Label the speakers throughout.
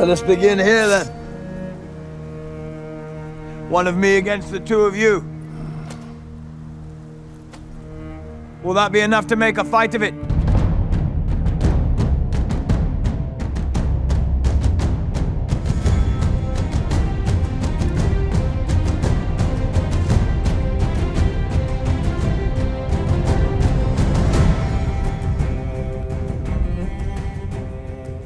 Speaker 1: Let us begin here, then. One of me against the two of you. Will that be enough to make a fight of it?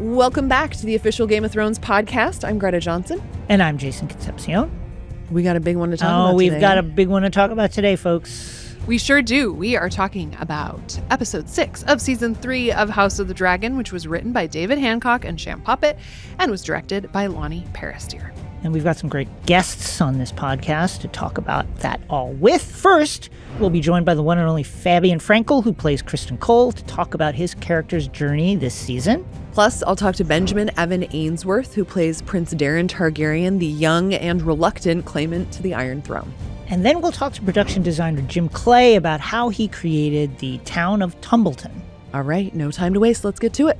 Speaker 2: Welcome back to the official Game of Thrones podcast. I'm Greta Johnson.
Speaker 3: And I'm Jason Concepcion.
Speaker 2: We got a big one to talk about
Speaker 3: today.
Speaker 2: We've
Speaker 3: got a big one to talk about today, folks.
Speaker 4: We sure do. We are talking about episode 6 of season 3 of House of the Dragon, which was written by David Hancock and Sham Puppet and was directed by Lonnie Parastier.
Speaker 3: And we've got some great guests on this podcast to talk about that all with. First, we'll be joined by the one and only Fabien Frankel, who plays Criston Cole, to talk about his character's journey this season.
Speaker 2: Plus, I'll talk to Benjamin Evan Ainsworth, who plays Prince Daeron Targaryen, the young and reluctant claimant to the Iron Throne.
Speaker 3: And then we'll talk to production designer Jim Clay about how he created the town of Tumbleton.
Speaker 2: All right, no time to waste. Let's get to it.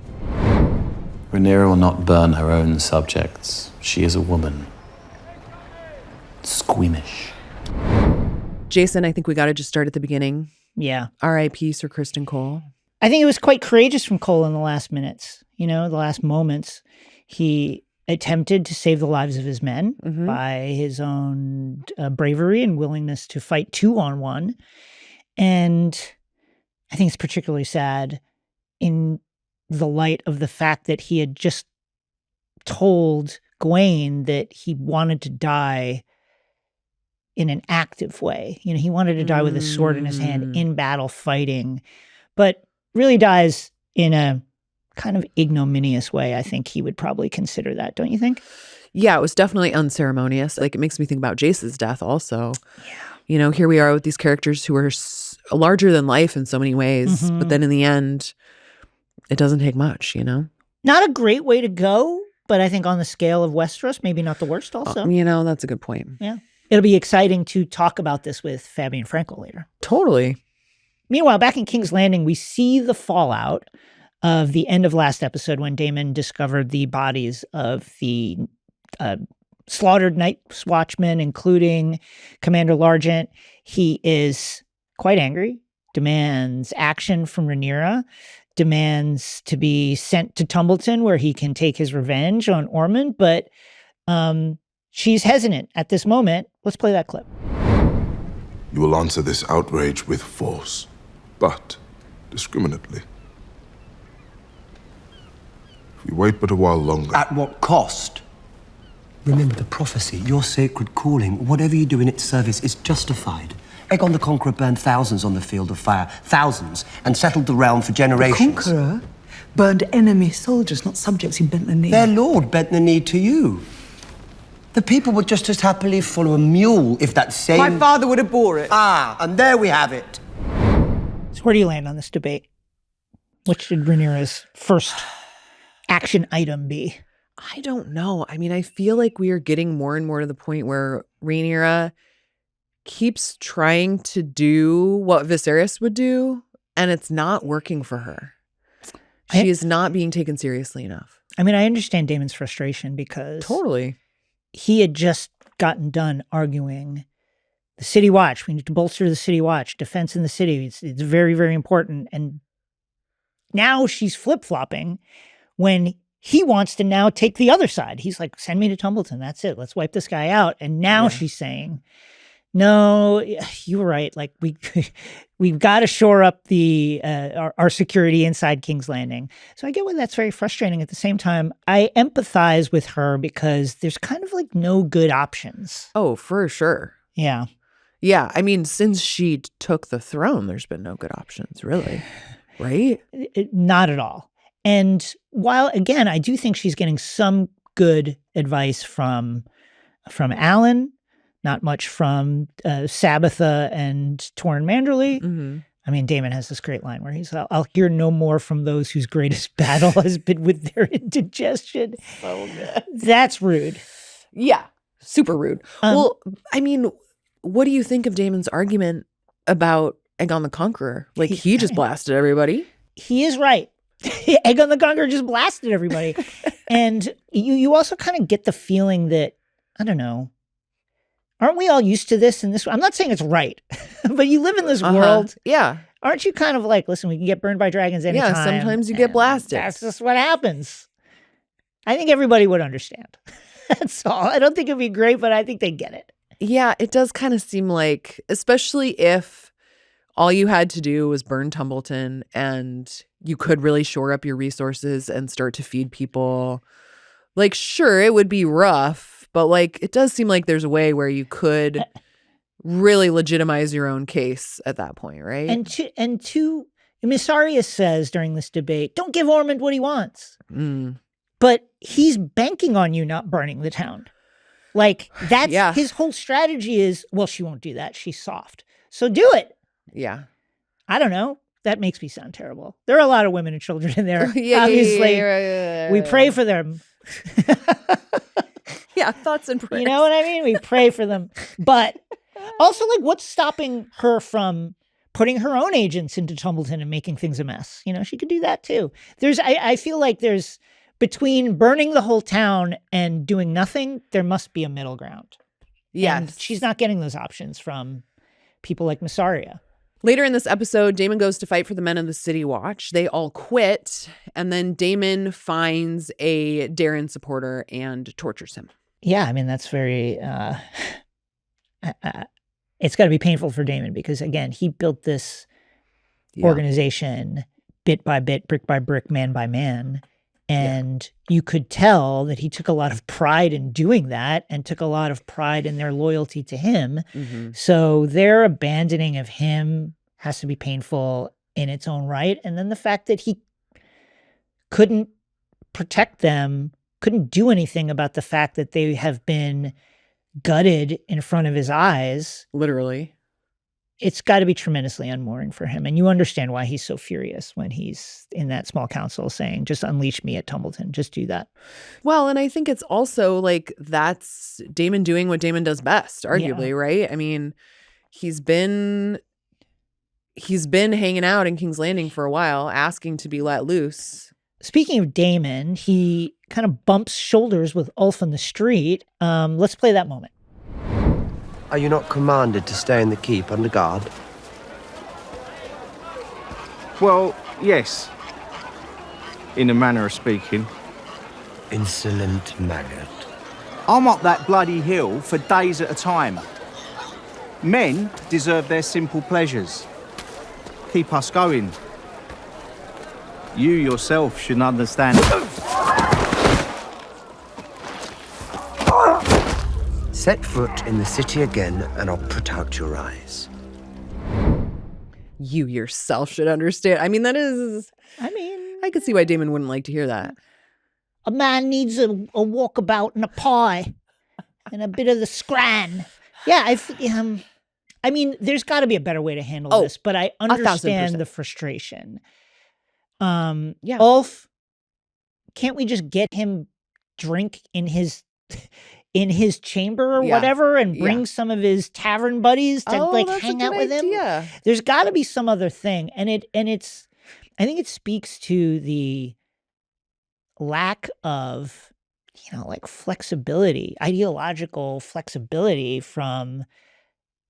Speaker 5: Rhaenyra will not burn her own subjects. She is a woman. Squeamish.
Speaker 2: Jason, I think we got to just start at the beginning.
Speaker 3: Yeah.
Speaker 2: R.I.P. Sir Criston Cole.
Speaker 3: I think it was quite courageous from Cole in the last minutes, the last moments. He attempted to save the lives of his men by his own bravery and willingness to fight 2-on-1. And I think it's particularly sad in the light of the fact that he had just told Gawain that he wanted to die in an active way. He wanted to die with a sword in his hand in battle fighting, but really dies in a kind of ignominious way. I think he would probably consider that, don't you think?
Speaker 2: Yeah, it was definitely unceremonious. Like, it makes me think about Jace's death also. Yeah. Here we are with these characters who are larger than life in so many ways, but then in the end, it doesn't take much,
Speaker 3: Not a great way to go, but I think on the scale of Westeros, maybe not the worst also.
Speaker 2: That's a good point.
Speaker 3: Yeah. It'll be exciting to talk about this with Fabien Frankel later.
Speaker 2: Totally.
Speaker 3: Meanwhile, back in King's Landing, we see the fallout of the end of last episode when Daemon discovered the bodies of the slaughtered Night's Watchmen, including Commander Largent. He is quite angry, demands action from Rhaenyra, demands to be sent to Tumbleton where he can take his revenge on Ormond, but she's hesitant at this moment. Let's play that clip.
Speaker 6: You will answer this outrage with force, but discriminately. If we wait but a while longer...
Speaker 7: At what cost? Remember the prophecy, your sacred calling, whatever you do in its service is justified. Aegon the Conqueror burned thousands on the field of fire, thousands, and settled the realm for generations.
Speaker 8: The Conqueror burned enemy soldiers, not subjects who bent the knee.
Speaker 7: Their lord bent the knee to you. The people would just as happily follow a mule if that same...
Speaker 8: My father would have bore it.
Speaker 7: Ah, and there we have it.
Speaker 3: So where do you land on this debate? What should Rhaenyra's first action item be?
Speaker 2: I don't know. I feel like we are getting more and more to the point where Rhaenyra keeps trying to do what Viserys would do, and it's not working for her. She is not being taken seriously enough.
Speaker 3: I understand Daemon's frustration because...
Speaker 2: Totally.
Speaker 3: He had just gotten done arguing the City Watch. We need to bolster the City Watch. Defense in the city. It's very, very important. And now she's flip-flopping when he wants to now take the other side. He's like, send me to Tumbleton. That's it. Let's wipe this guy out. And now she's saying, no, you were right. Like we've got to shore up the our security inside King's Landing. So I get why that's very frustrating. At the same time, I empathize with her because there's kind of like no good options.
Speaker 2: Oh, for sure.
Speaker 3: Yeah.
Speaker 2: Yeah. Since she took the throne, there's been no good options, really. Right?
Speaker 3: Not at all. And while, again, I do think she's getting some good advice from Alan, not much from Sabitha and Torrin Manderly. Mm-hmm. Daemon has this great line where he's, I'll hear no more from those whose greatest battle has been with their indigestion.
Speaker 2: Oh, man.
Speaker 3: That's rude.
Speaker 2: Yeah, super rude. What do you think of Daemon's argument about Aegon the Conqueror? Like, he just blasted everybody.
Speaker 3: He is right. Egg on the Conqueror just blasted everybody. And you also kind of get the feeling that, I don't know, aren't we all used to this in this? I'm not saying it's right, but you live in this world.
Speaker 2: Yeah.
Speaker 3: Aren't you kind of like, listen, we can get burned by dragons anytime.
Speaker 2: Yeah, sometimes you get blasted.
Speaker 3: That's just what happens. I think everybody would understand. That's all. I don't think it'd be great, but I think they get it.
Speaker 2: Yeah, it does kind of seem like, especially if all you had to do was burn Tumbleton and you could really shore up your resources and start to feed people. Like, sure, it would be rough, but like, it does seem like there's a way where you could really legitimize your own case at that point, right?
Speaker 3: And two, Mysaria says during this debate, don't give Ormond what he wants. But he's banking on you not burning the town. Like, that's his whole strategy is, well, she won't do that. She's soft. So do it.
Speaker 2: Yeah.
Speaker 3: I don't know. That makes me sound terrible. There are a lot of women and children in there. Obviously, we pray for them.
Speaker 2: Yeah, thoughts and prayers.
Speaker 3: You know what I mean? We pray for them. But also, like, what's stopping her from putting her own agents into Tumbleton and making things a mess? You know, she could do that too. I feel like there's, between burning the whole town and doing nothing, there must be a middle ground.
Speaker 2: Yes.
Speaker 3: And she's not getting those options from people like Mysaria.
Speaker 2: Later in this episode, Daemon goes to fight for the men of the City Watch. They all quit, and then Daemon finds a Daeron supporter and tortures him.
Speaker 3: Yeah, I mean, that's very... it's got to be painful for Daemon because, again, he built this organization bit by bit, brick by brick, man by man. And you could tell that he took a lot of pride in doing that and took a lot of pride in their loyalty to him. So their abandoning of him has to be painful in its own right. And then the fact that he couldn't protect them, couldn't do anything about the fact that they have been gutted in front of his eyes.
Speaker 2: Literally.
Speaker 3: It's got to be tremendously unmooring for him. And you understand why he's so furious when he's in that small council saying, just unleash me at Tumbleton. Just do that.
Speaker 2: Well, and I think it's also like that's Daemon doing what Daemon does best, arguably, right? I mean, he's been hanging out in King's Landing for a while, asking to be let loose.
Speaker 3: Speaking of Daemon, he kind of bumps shoulders with Ulf in the street. Let's play that moment.
Speaker 7: Are you not commanded to stay in the keep under guard?
Speaker 9: Well, yes. In a manner of speaking.
Speaker 7: Insolent maggot.
Speaker 9: I'm up that bloody hill for days at a time. Men deserve their simple pleasures. Keep us going. You yourself should understand.
Speaker 7: Set foot in the city again, and I'll put out your eyes.
Speaker 2: You yourself should understand. I mean, I could see why Daemon wouldn't like to hear that.
Speaker 3: A man needs a walkabout and a pie and a bit of the scran. Yeah, I mean, there's got to be a better way to handle this, but I understand the frustration. Ulf, can't we just get him drink in his chamber or whatever and bring some of his tavern buddies to hang out with him? There's got to be some other thing. And it's I think it speaks to the lack of, flexibility, ideological flexibility from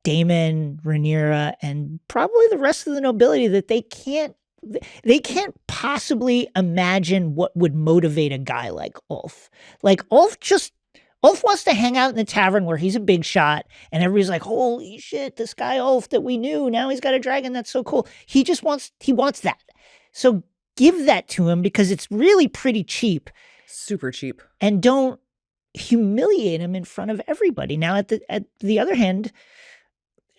Speaker 3: Daemon, Rhaenyra, and probably the rest of the nobility, that they can't possibly imagine what would motivate a guy like Ulf. Like Ulf wants to hang out in the tavern where he's a big shot and everybody's like, holy shit, this guy Ulf that we knew, now he's got a dragon. That's so cool. He wants that. So give that to him because it's really pretty cheap.
Speaker 2: Super cheap.
Speaker 3: And don't humiliate him in front of everybody. Now, at the other hand,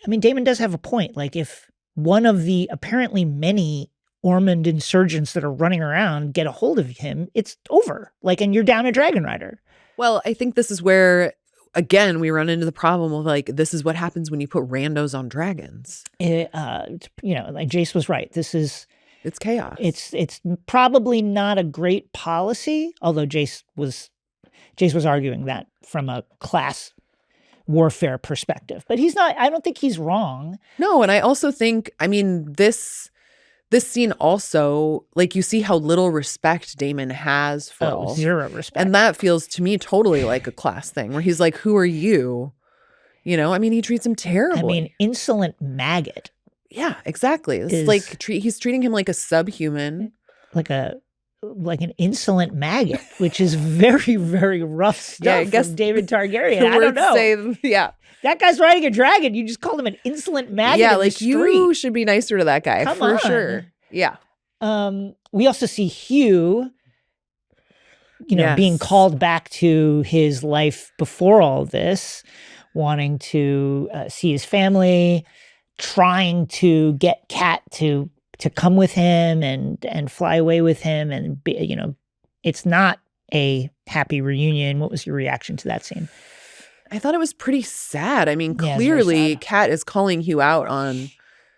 Speaker 3: I mean, Daemon does have a point. Like, if one of the apparently many Ormond insurgents that are running around get a hold of him, it's over. And you're down a dragon rider.
Speaker 2: Well, I think this is where, again, we run into the problem of this is what happens when you put randos on dragons.
Speaker 3: Jace was right.
Speaker 2: It's chaos.
Speaker 3: It's probably not a great policy, although Jace was arguing that from a class warfare perspective. But he's not, I don't think he's wrong.
Speaker 2: No, and I also think, I mean, this this scene also, like, you see how little respect Daemon has for Ulf.
Speaker 3: Zero respect.
Speaker 2: And that feels to me totally like a class thing where he's like, who are you? You know, I mean, he treats him terribly.
Speaker 3: I mean, insolent maggot.
Speaker 2: Yeah, exactly. It's like he's treating him like a subhuman.
Speaker 3: Like an insolent maggot, which is very, very rough stuff.
Speaker 2: I guess
Speaker 3: from David Targaryen. I don't know.
Speaker 2: Yeah.
Speaker 3: That guy's riding a dragon. You just called him an insolent maggot.
Speaker 2: Yeah,
Speaker 3: in
Speaker 2: like
Speaker 3: the
Speaker 2: you
Speaker 3: street.
Speaker 2: should be nicer to that guy.
Speaker 3: Come
Speaker 2: for
Speaker 3: on.
Speaker 2: sure. Yeah.
Speaker 3: We also see Hugh, being called back to his life before all this, wanting to see his family, trying to get Kat to come with him and fly away with him. And, it's not a happy reunion. What was your reaction to that scene?
Speaker 2: I thought it was pretty sad. I mean,
Speaker 3: Yeah,
Speaker 2: clearly Kat is calling Hugh out on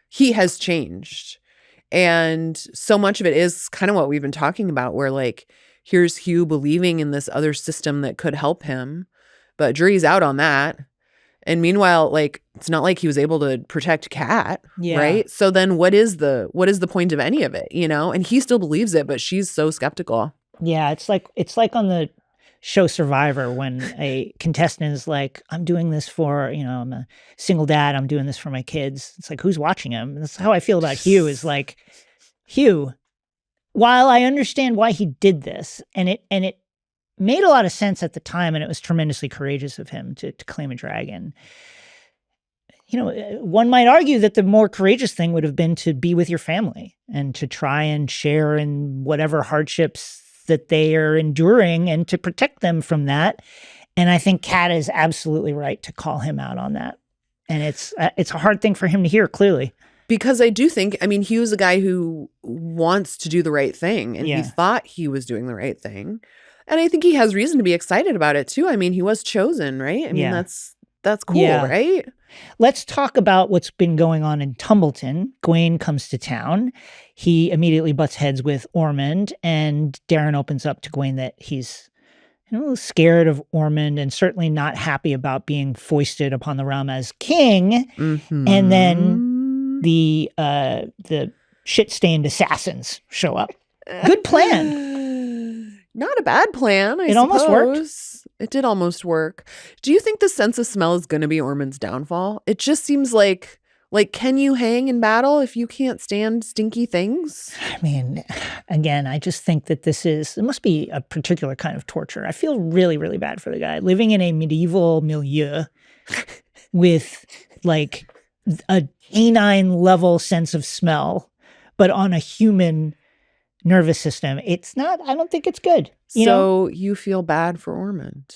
Speaker 2: he has changed. And so much of it is kind of what we've been talking about, where like, here's Hugh believing in this other system that could help him, but jury's out on that. And meanwhile, like, it's not like he was able to protect Kat, right? So then what is the point of any of it, And he still believes it, but she's so skeptical.
Speaker 3: Yeah, it's like on the show Survivor when a contestant is like, I'm doing this for, I'm a single dad, I'm doing this for my kids. It's like, who's watching him? That's how I feel about Hugh, is like, Hugh, while I understand why he did this, and it made a lot of sense at the time, and it was tremendously courageous of him to claim a dragon. One might argue that the more courageous thing would have been to be with your family and to try and share in whatever hardships that they are enduring and to protect them from that. And I think Kat is absolutely right to call him out on that. And it's a hard thing for him to hear, clearly. Because
Speaker 2: I do think, Hugh's a guy who wants to do the right thing, and he thought he was doing the right thing. And I think he has reason to be excited about it too. He was chosen, right? That's cool, right?
Speaker 3: Let's talk about what's been going on in Tumbleton. Gawain comes to town. He immediately butts heads with Ormond, and Daeron opens up to Gawain that he's scared of Ormond and certainly not happy about being foisted upon the realm as king.
Speaker 2: Mm-hmm.
Speaker 3: And then the shit-stained assassins show up. Good plan.
Speaker 2: Not a bad plan, I suppose.
Speaker 3: It almost worked.
Speaker 2: It did almost work. Do you think the sense of smell is going to be Ormond's downfall? It just seems like, can you hang in battle if you can't stand stinky things?
Speaker 3: Again, I just think that it must be a particular kind of torture. I feel really, really bad for the guy living in a medieval milieu with like a canine level sense of smell, but on a human nervous system. I don't think it's good.
Speaker 2: You feel bad for Ormond.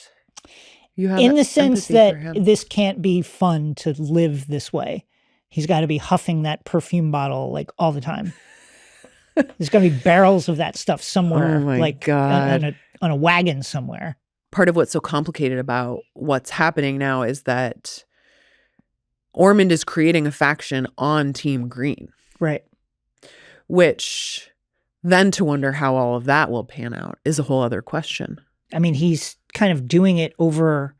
Speaker 2: You have
Speaker 3: in the sense that
Speaker 2: empathy for him.
Speaker 3: This can't be fun to live this way. He's got to be huffing that perfume bottle like all the time. There's got to be barrels of that stuff somewhere,
Speaker 2: oh my God.
Speaker 3: On a wagon somewhere.
Speaker 2: Part of what's so complicated about what's happening now is that Ormond is creating a faction on Team Green.
Speaker 3: Right.
Speaker 2: Which then to wonder how all of that will pan out is a whole other question.
Speaker 3: He's kind of doing it over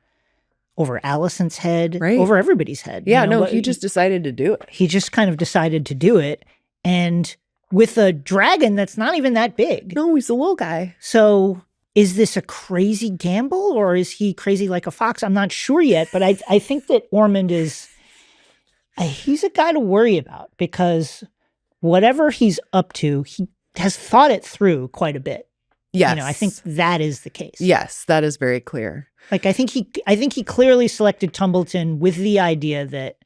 Speaker 3: Alicent's head,
Speaker 2: right.
Speaker 3: Over everybody's head.
Speaker 2: Yeah, he just decided to do it.
Speaker 3: He just kind of decided to do it. And with a dragon that's not even that big.
Speaker 2: No, he's a little guy.
Speaker 3: So is this a crazy gamble, or is he crazy like a fox? I'm not sure yet, but I think that Ormond he's a guy to worry about, because whatever he's up to, he has thought it through quite a bit.
Speaker 2: Yes.
Speaker 3: I think that is the case.
Speaker 2: Yes, that is very clear.
Speaker 3: I think he clearly selected Tumbleton with the idea that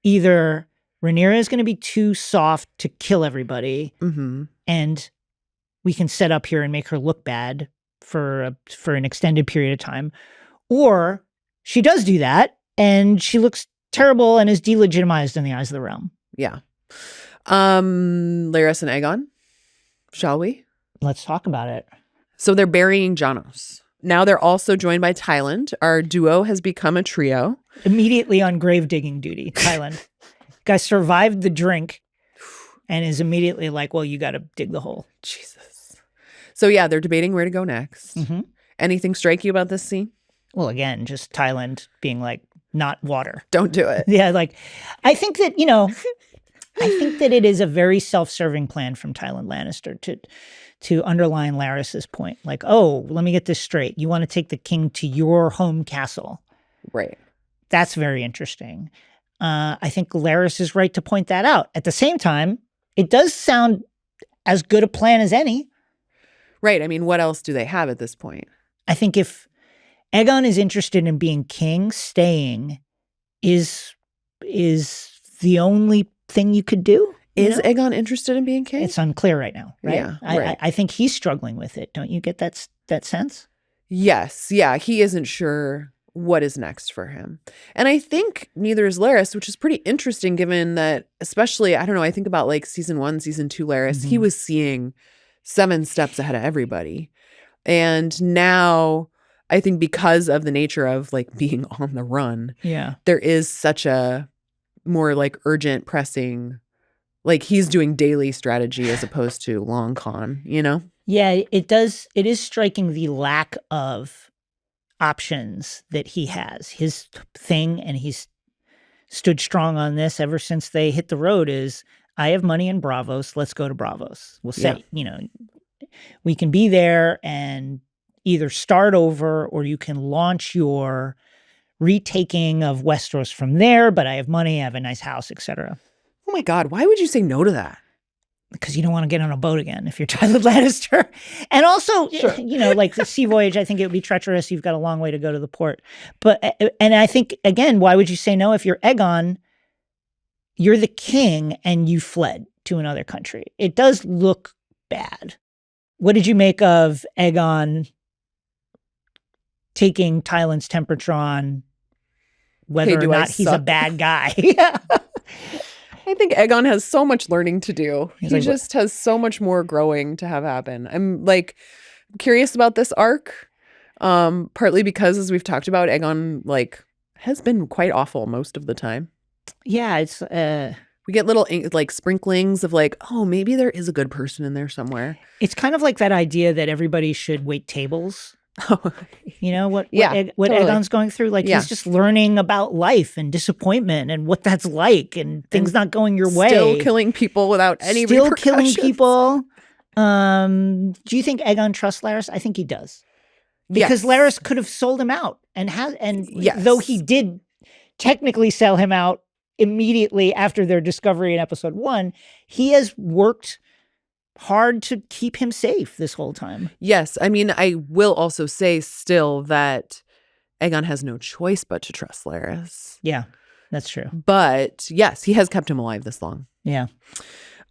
Speaker 3: either Rhaenyra is going to be too soft to kill everybody,
Speaker 2: mm-hmm.
Speaker 3: and we can set up here and make her look bad for an extended period of time, or she does do that and she looks terrible and is delegitimized in the eyes of the realm.
Speaker 2: Yeah. Larys and Aegon, shall we?
Speaker 3: Let's talk about it.
Speaker 2: So they're burying Janos. Now they're also joined by Tyland. Our duo has become a trio.
Speaker 3: Immediately on grave digging duty, Tyland. Guy survived the drink and is immediately like, well, you got to dig the hole.
Speaker 2: Jesus. So yeah, they're debating where to go next.
Speaker 3: Mm-hmm.
Speaker 2: Anything strike you about this scene?
Speaker 3: Well, again, just Tyland being like, not water.
Speaker 2: Don't do it.
Speaker 3: Yeah, like, I think that, I think that it is a very self-serving plan from Tywin Lannister to underline Larys's point. Like, oh, let me get this straight. You want to take the king to your home castle.
Speaker 2: Right.
Speaker 3: That's very interesting. I think Larys is right to point that out. At the same time, it does sound as good a plan as any.
Speaker 2: Right. I mean, what else do they have at this point?
Speaker 3: I think if Aegon is interested in being king, staying is the only thing you could do.
Speaker 2: Is Aegon interested in being king?
Speaker 3: It's unclear right now, right?
Speaker 2: Yeah, right.
Speaker 3: I think he's struggling with it. Don't you get that sense?
Speaker 2: Yes. Yeah. He isn't sure what is next for him. And I think neither is Larys, which is pretty interesting given that, especially, I don't know, I think about like season 1, season 2 Larys, he was seeing 7 steps ahead of everybody. And now I think because of the nature of like being on the run, there is such a more like urgent, pressing, like he's doing daily strategy as opposed to long con, you know?
Speaker 3: Yeah, it does. It is striking the lack of options that he has. His thing, and he's stood strong on this ever since they hit the road, is I have money in Bravos. Let's go to Bravos. We'll say, we can be there and either start over or you can launch your retaking of Westeros from there, but I have money, I have a nice house, etc.
Speaker 2: Oh my God, why would you say no to that?
Speaker 3: Because you don't want to get on a boat again if you're Tywin Lannister. And also, like the sea voyage, I think it would be treacherous. You've got a long way to go to the port. And I think, again, why would you say no if you're Aegon? You're the king and you fled to another country. It does look bad. What did you make of Aegon taking Tywin's temperature on whether or not he's a bad guy?
Speaker 2: I think Aegon has so much learning to do. He just has so much more growing to have happen. I'm like curious about this arc, partly because, as we've talked about, Aegon like has been quite awful most of the time.
Speaker 3: Yeah, it's
Speaker 2: we get little like sprinklings of like, oh, maybe there is a good person in there somewhere.
Speaker 3: It's kind of like that idea that everybody should wait tables. You know what
Speaker 2: totally.
Speaker 3: Aegon's going through? Like he's just learning about life and disappointment and what that's like and things not going your way.
Speaker 2: Still killing people without any repercussions.
Speaker 3: Killing people. Do you think Aegon trusts Larys? I think he does. Because Larys could have sold him out though he did technically sell him out immediately after their discovery in episode 1, he has worked hard to keep him safe this whole time.
Speaker 2: Yes. I mean, I will also say still that Aegon has no choice but to trust Larys.
Speaker 3: Yeah, that's true.
Speaker 2: But yes, he has kept him alive this long.
Speaker 3: Yeah.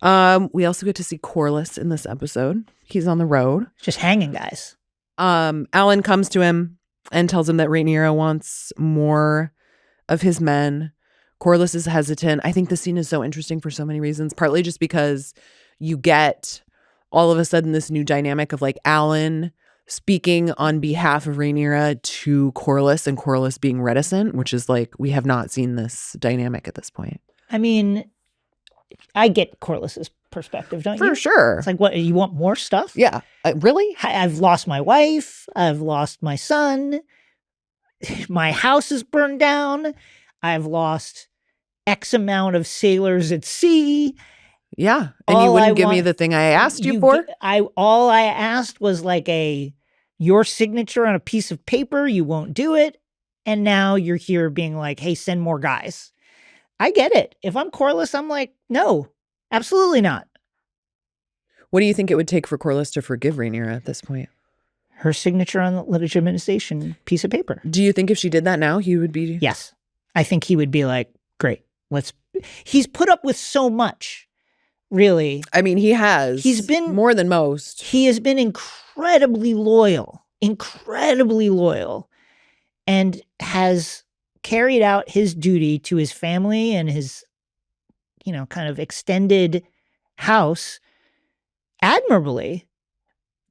Speaker 2: We also get to see Corlys in this episode. He's on the road.
Speaker 3: Just hanging guys.
Speaker 2: Alan comes to him and tells him that Rhaenyra wants more of his men. Corlys is hesitant. I think the scene is so interesting for so many reasons, partly just because you get all of a sudden this new dynamic of like Alan speaking on behalf of Rhaenyra to Corlys and Corlys being reticent, which is like, we have not seen this dynamic at this point.
Speaker 3: I mean, I get Corlys's perspective, don't you?
Speaker 2: For sure.
Speaker 3: It's like, what, you want more stuff?
Speaker 2: Yeah. Really?
Speaker 3: I've lost my wife. I've lost my son. My house is burned down. I've lost X amount of sailors at sea.
Speaker 2: Yeah. And you wouldn't give me the thing I asked you for?
Speaker 3: All I asked was like your signature on a piece of paper. You won't do it. And now you're here being like, hey, send more guys. I get it. If I'm Corlys, I'm like, no, absolutely not.
Speaker 2: What do you think it would take for Corlys to forgive Rhaenyra at this point?
Speaker 3: Her signature on the legitimization piece of paper.
Speaker 2: Do you think if she did that now, he would be?
Speaker 3: Yes. I think he would be like, great, he's put up with so much, really.
Speaker 2: I mean, he has.
Speaker 3: He's been
Speaker 2: more than most.
Speaker 3: He has been incredibly loyal, and has carried out his duty to his family and his, kind of extended house admirably.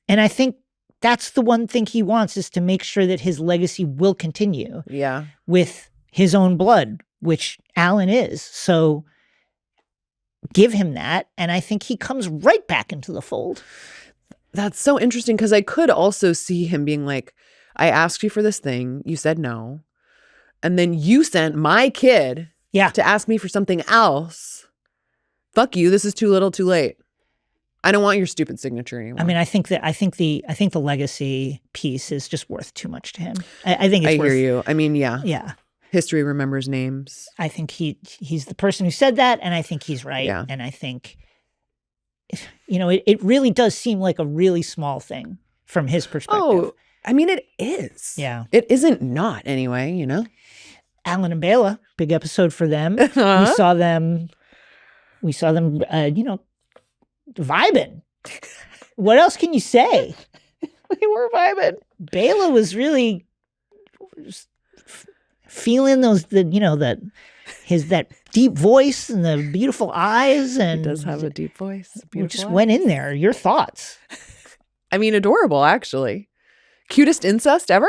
Speaker 3: And I think that's the one thing he wants, is to make sure that his legacy will continue.
Speaker 2: Yeah.
Speaker 3: With his own blood, which Alan is. So give him that. And I think he comes right back into the fold.
Speaker 2: That's so interesting, because I could also see him being like, I asked you for this thing. You said no. And then you sent my kid to ask me for something else fuck you. This is too little, too late. I don't want your stupid signature anymore.
Speaker 3: I mean, I think the legacy piece is just worth too much to him. I think it's
Speaker 2: I
Speaker 3: worth,
Speaker 2: hear you. I mean, yeah.
Speaker 3: Yeah.
Speaker 2: History remembers names.
Speaker 3: I think he's the person who said that, and I think he's right.
Speaker 2: Yeah.
Speaker 3: And I think, it really does seem like a really small thing from his perspective.
Speaker 2: Oh, I mean, it is.
Speaker 3: Yeah.
Speaker 2: It isn't not anyway,
Speaker 3: Alan and Bela, big episode for them.
Speaker 2: Uh-huh.
Speaker 3: We saw them, vibing. What else can you say?
Speaker 2: We were vibing.
Speaker 3: Bela was really feeling that deep voice and the beautiful eyes, and
Speaker 2: He does have a deep voice.
Speaker 3: we
Speaker 2: Beautiful
Speaker 3: just
Speaker 2: eyes.
Speaker 3: went in there. Your thoughts?
Speaker 2: I mean, adorable, actually. Cutest incest ever?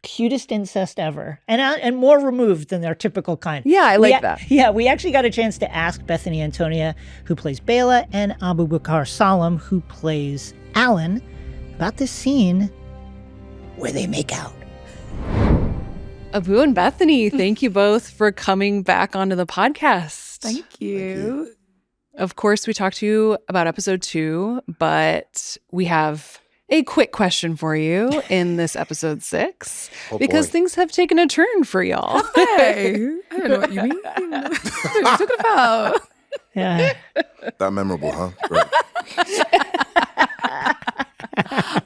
Speaker 3: Cutest incest ever, and more removed than their typical kind.
Speaker 2: Yeah, I like that.
Speaker 3: Yeah, we actually got a chance to ask Bethany Antonia, who plays Bela, and Abu Bakar Salam, who plays Alan, about this scene where they make out.
Speaker 4: Abu and Bethany, thank you both for coming back onto the podcast.
Speaker 8: Thank you.
Speaker 4: Of course, we talked to you about episode 2, but we have a quick question for you in this episode 6 because things have taken a turn for y'all.
Speaker 8: Hey, I don't know what you mean. What are you talking about?
Speaker 3: Yeah.
Speaker 6: That memorable, huh? Great.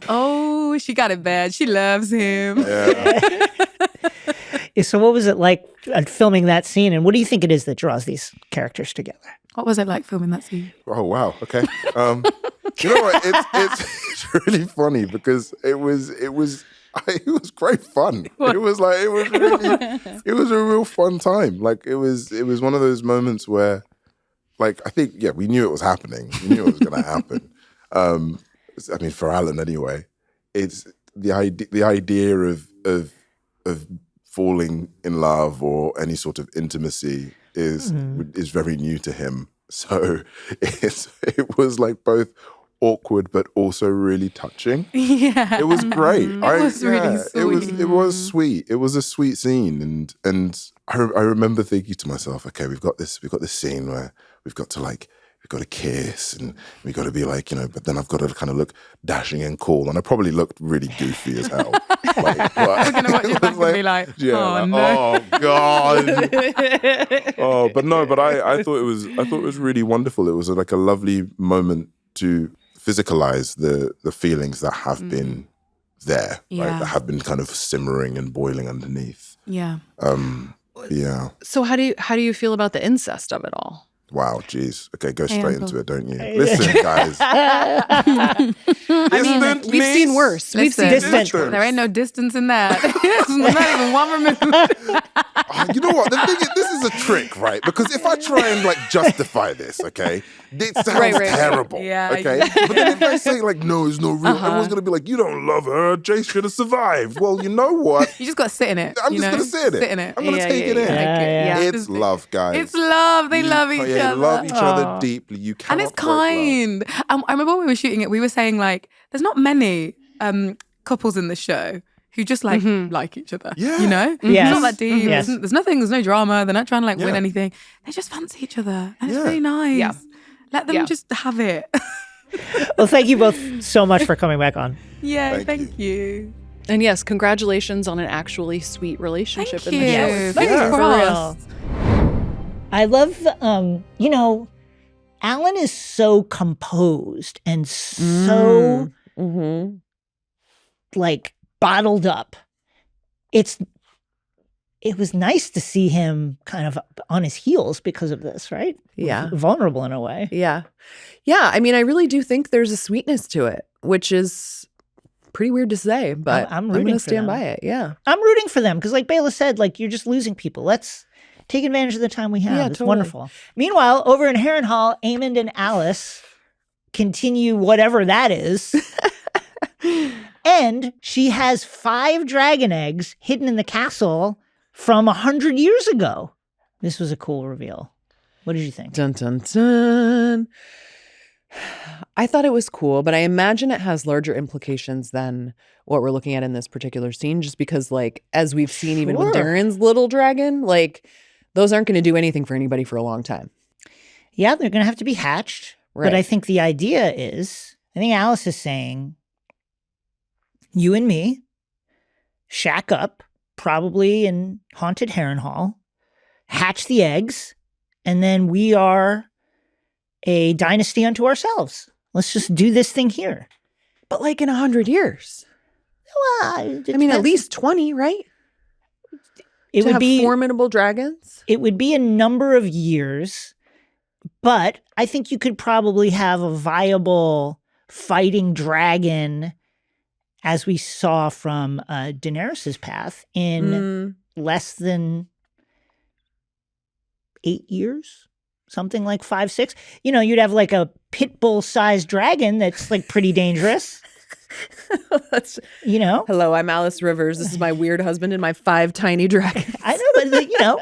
Speaker 8: Oh, she got it bad. She loves him.
Speaker 6: Yeah.
Speaker 3: So what was it like filming that scene, and what do you think it is that draws these characters together?
Speaker 8: What was it like filming that scene?
Speaker 6: Oh wow. Okay. You know what? It's really funny because it was great fun. It was a real fun time. Like it was one of those moments where, like, I think we knew it was happening. We knew it was going to happen. I mean, for Alan anyway, it's the idea of falling in love or any sort of intimacy is very new to him. So it was like both awkward but also really touching.
Speaker 8: Yeah.
Speaker 6: It was great.
Speaker 8: It was really sweet.
Speaker 6: It was sweet. It was a sweet scene, and I remember thinking to myself, okay, we've got this scene where we've got to kiss and we've got to be like, but then I've got to kind of look dashing and cool, and I probably looked really goofy as hell.
Speaker 8: We're gonna watch it back and be like, oh no,
Speaker 6: oh god. But I thought it was really wonderful. It was like a lovely moment to physicalize the feelings that have been there, right? That have been kind of simmering and boiling underneath.
Speaker 8: Yeah.
Speaker 6: Yeah.
Speaker 4: So how do you feel about the incest of it all?
Speaker 6: Wow, geez. Okay, go straight
Speaker 8: Handle.
Speaker 6: into it, don't you? Listen, guys.
Speaker 4: I mean, we've seen worse. We've seen
Speaker 6: Distance.
Speaker 8: There ain't no distance in that. It's not even one removed.
Speaker 6: You know what? The thing is, this is a trick, right? Because if I try and justify this, okay, it sounds
Speaker 4: Right.
Speaker 6: terrible.
Speaker 8: Yeah,
Speaker 6: Okay. But then if I say no, it's not real, everyone's gonna be like, you don't love her. Jace should have survived. Well, you know what?
Speaker 8: You just got to sit in it.
Speaker 6: I'm just gonna sit in it. I'm gonna take it in.
Speaker 3: Yeah.
Speaker 6: It's love, guys.
Speaker 8: It's love. They love each other.
Speaker 6: They love each other deeply. You cannot
Speaker 8: And it's
Speaker 6: break love.
Speaker 8: kind. I remember when we were shooting it, we were saying there's not many couples in the show who just like each other.
Speaker 6: Yeah.
Speaker 8: You know?
Speaker 3: Yes.
Speaker 8: It's not that deep.
Speaker 3: Yes.
Speaker 8: There's no drama. They're not trying to win
Speaker 6: Yeah.
Speaker 8: anything. They just fancy each other. And it's
Speaker 6: Yeah.
Speaker 8: really nice.
Speaker 4: Yeah.
Speaker 8: Let them just have it.
Speaker 3: Well, thank you both so much for coming back on.
Speaker 8: Yeah,
Speaker 6: Thank
Speaker 8: thank you.
Speaker 4: And yes, congratulations on an actually sweet relationship
Speaker 8: Thank
Speaker 4: in the
Speaker 8: you.
Speaker 4: show.
Speaker 8: Thank
Speaker 6: Yeah.
Speaker 8: you for us.
Speaker 3: I love, Alan is so composed and so bottled up. It was nice to see him kind of on his heels because of this, right?
Speaker 2: Yeah.
Speaker 3: Vulnerable in a way.
Speaker 2: Yeah. Yeah. I mean, I really do think there's a sweetness to it, which is pretty weird to say, but
Speaker 3: I'm
Speaker 2: I'm
Speaker 3: rooting
Speaker 2: going to
Speaker 3: for
Speaker 2: stand
Speaker 3: them.
Speaker 2: by it. Yeah.
Speaker 3: I'm rooting for them because, like Bela said, you're just losing people. Let's take advantage of the time we have.
Speaker 2: Yeah,
Speaker 3: It's
Speaker 2: totally.
Speaker 3: wonderful. Meanwhile, over in Harrenhal, Aemond and Alice continue whatever that is. And she has 5 dragon eggs hidden in the castle from 100 years ago. This was a cool reveal. What did you think?
Speaker 2: Dun, dun, dun. I thought it was cool, but I imagine it has larger implications than what we're looking at in this particular scene, just because, as we've seen even with
Speaker 3: Sure.
Speaker 2: Daeron's little dragon, those aren't going to do anything for anybody for a long time.
Speaker 3: Yeah, they're going to have to be hatched.
Speaker 2: Right.
Speaker 3: But I think the idea is, I think Alice is saying, you and me shack up, probably in haunted Harrenhal, hatch the eggs, and then we are a dynasty unto ourselves. Let's just do this thing here.
Speaker 2: But like in 100 years.
Speaker 3: Well,
Speaker 2: I mean, at least 20, right?
Speaker 3: It would be
Speaker 2: formidable dragons.
Speaker 3: It would be a number of years, but I think you could probably have a viable fighting dragon, as we saw from Daenerys's path, in less than 8 years, something like 5, 6. You know, you'd have like a pit bull-sized dragon that's like pretty dangerous.
Speaker 2: That's,
Speaker 3: you know.
Speaker 2: Hello, I'm Alice Rivers. This is my weird husband and my 5 tiny dragons.
Speaker 3: I know, but you know,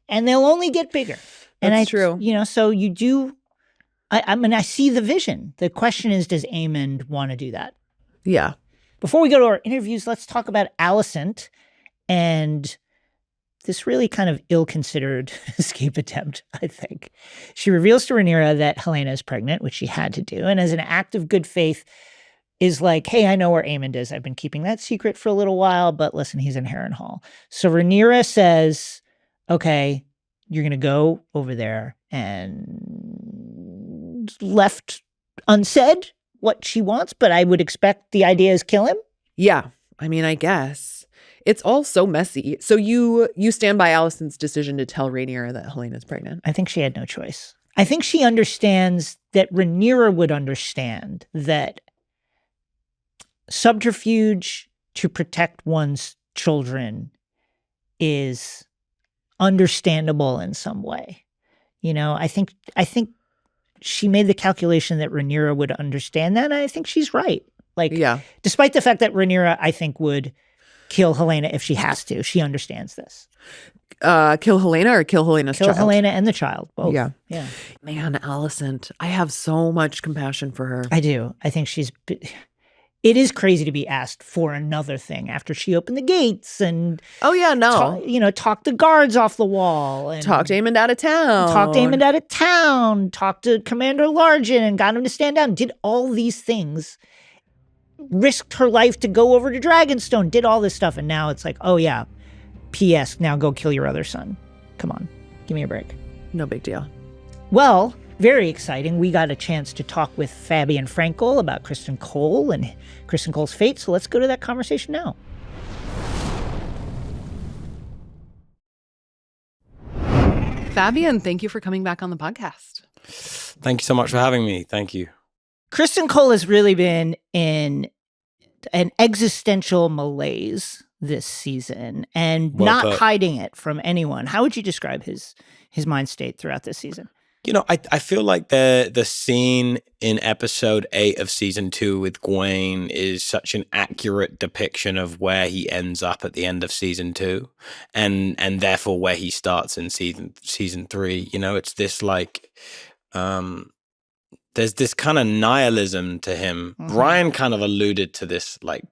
Speaker 3: and they'll only get bigger.
Speaker 2: That's true.
Speaker 3: You know, so you do. I mean, I see the vision. The question is, does Aemond want to do that?
Speaker 2: Yeah.
Speaker 3: Before we go to our interviews, let's talk about Alicent and this really kind of ill-considered escape attempt, I think. She reveals to Rhaenyra that Helaena is pregnant, which she had to do, and as an act of good faith is like, hey, I know where Aemond is. I've been keeping that secret for a little while, but listen, he's in Harrenhal. So Rhaenyra says, okay, you're going to go over there, and left unsaid what she wants, but I would expect the idea is kill him.
Speaker 2: Yeah. I mean, I guess. It's all so messy. So you stand by Alicent's decision to tell Rhaenyra that Helena's pregnant?
Speaker 3: I think she had no choice. I think she understands that Rhaenyra would understand that subterfuge to protect one's children is understandable in some way. You know, I think she made the calculation that Rhaenyra would understand that, and I think she's right. Like,
Speaker 2: yeah.
Speaker 3: Despite the fact that Rhaenyra, I think, would kill Helaena if she has to. She understands this.
Speaker 2: Kill Helaena or kill Helena's child?
Speaker 3: Kill Helaena and the child, both.
Speaker 2: Yeah.
Speaker 3: Yeah.
Speaker 2: Man, Alicent, I have so much compassion for her.
Speaker 3: I do. I think it is crazy to be asked for another thing after she opened the gates and talked the guards off the wall and
Speaker 2: talked Aemond out of town.
Speaker 3: Talked to Commander Largen and got him to stand down. Did all these things. Risked her life to go over to Dragonstone. Did all this stuff, and now it's like, oh yeah. P.S. Now go kill your other son. Come on, give me a break.
Speaker 2: No big deal.
Speaker 3: Well, very exciting. We got a chance to talk with Fabien Frankel about Criston Cole and Criston Cole's fate. So let's go to that conversation now.
Speaker 4: Fabien, thank you for coming back on the podcast.
Speaker 10: Thank you so much for having me. Thank you.
Speaker 3: Criston Cole has really been in an existential malaise this season and not hiding it from anyone. How would you describe his mind state throughout this season?
Speaker 10: You know, I feel like the scene in episode 8 of season 2 with Gwaine is such an accurate depiction of where he ends up at the end of season 2 and therefore where he starts in season 3. You know, it's this like there's this kind of nihilism to him. Mm-hmm. Brian kind of alluded to this, like,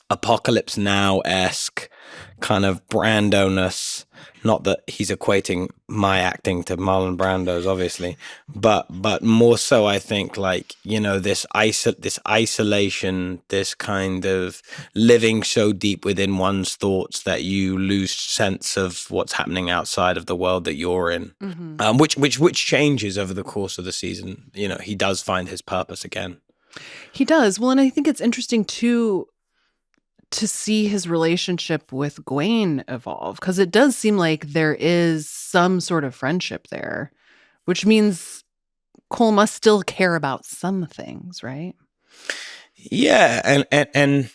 Speaker 10: Apocalypse Now-esque kind of Brando-ness. Not that he's equating my acting to Marlon Brando's, obviously, but more so, I think, like, you know, this isolation, this kind of living so deep within one's thoughts that you lose sense of what's happening outside of the world that you're in, mm-hmm. which changes over the course of the season. You know, he does find his purpose again.
Speaker 4: He does. Well, and I think it's interesting too to see his relationship with Gwaine evolve, because it does seem like there is some sort of friendship there, which means Cole must still care about some things, right?
Speaker 10: Yeah, and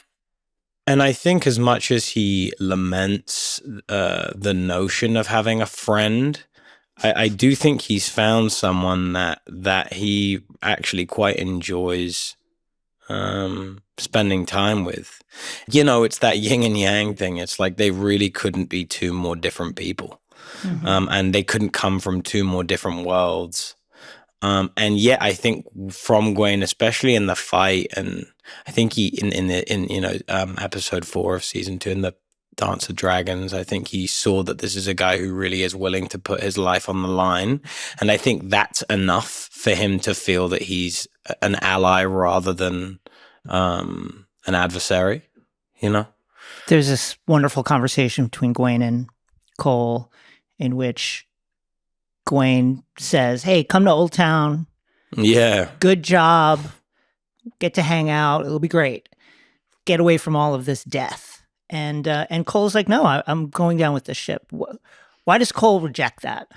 Speaker 10: I think as much as he laments the notion of having a friend, I do think he's found someone that he actually quite enjoys spending time with. You know, it's that yin and yang thing. It's like they really couldn't be two more different people. Mm-hmm. And they couldn't come from two more different worlds. And yet I think from Gwaine, especially in the fight, and I think he in episode 4 of season 2, in the Dance of Dragons. I think he saw that this is a guy who really is willing to put his life on the line. And I think that's enough for him to feel that he's an ally rather than an adversary, you know?
Speaker 3: There's this wonderful conversation between Gawain and Cole in which Gawain says, hey, come to Old Town.
Speaker 10: Yeah.
Speaker 3: Good job. Get to hang out. It'll be great. Get away from all of this death. And Cole's like, no, I'm going down with the ship. Why does Cole reject that?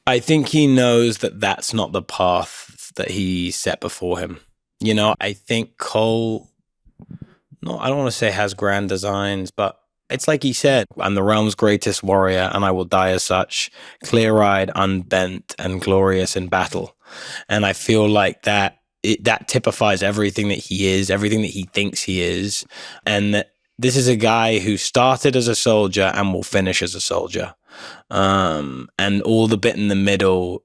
Speaker 10: I think he knows that that's not the path that he set before him. You know, I think Cole, no, I don't want to say has grand designs, but it's like he said, I'm the realm's greatest warrior and I will die as such, clear-eyed, unbent, and glorious in battle. And I feel like that typifies everything that he is, everything that he thinks he is. And that this is a guy who started as a soldier and will finish as a soldier. And all the bit in the middle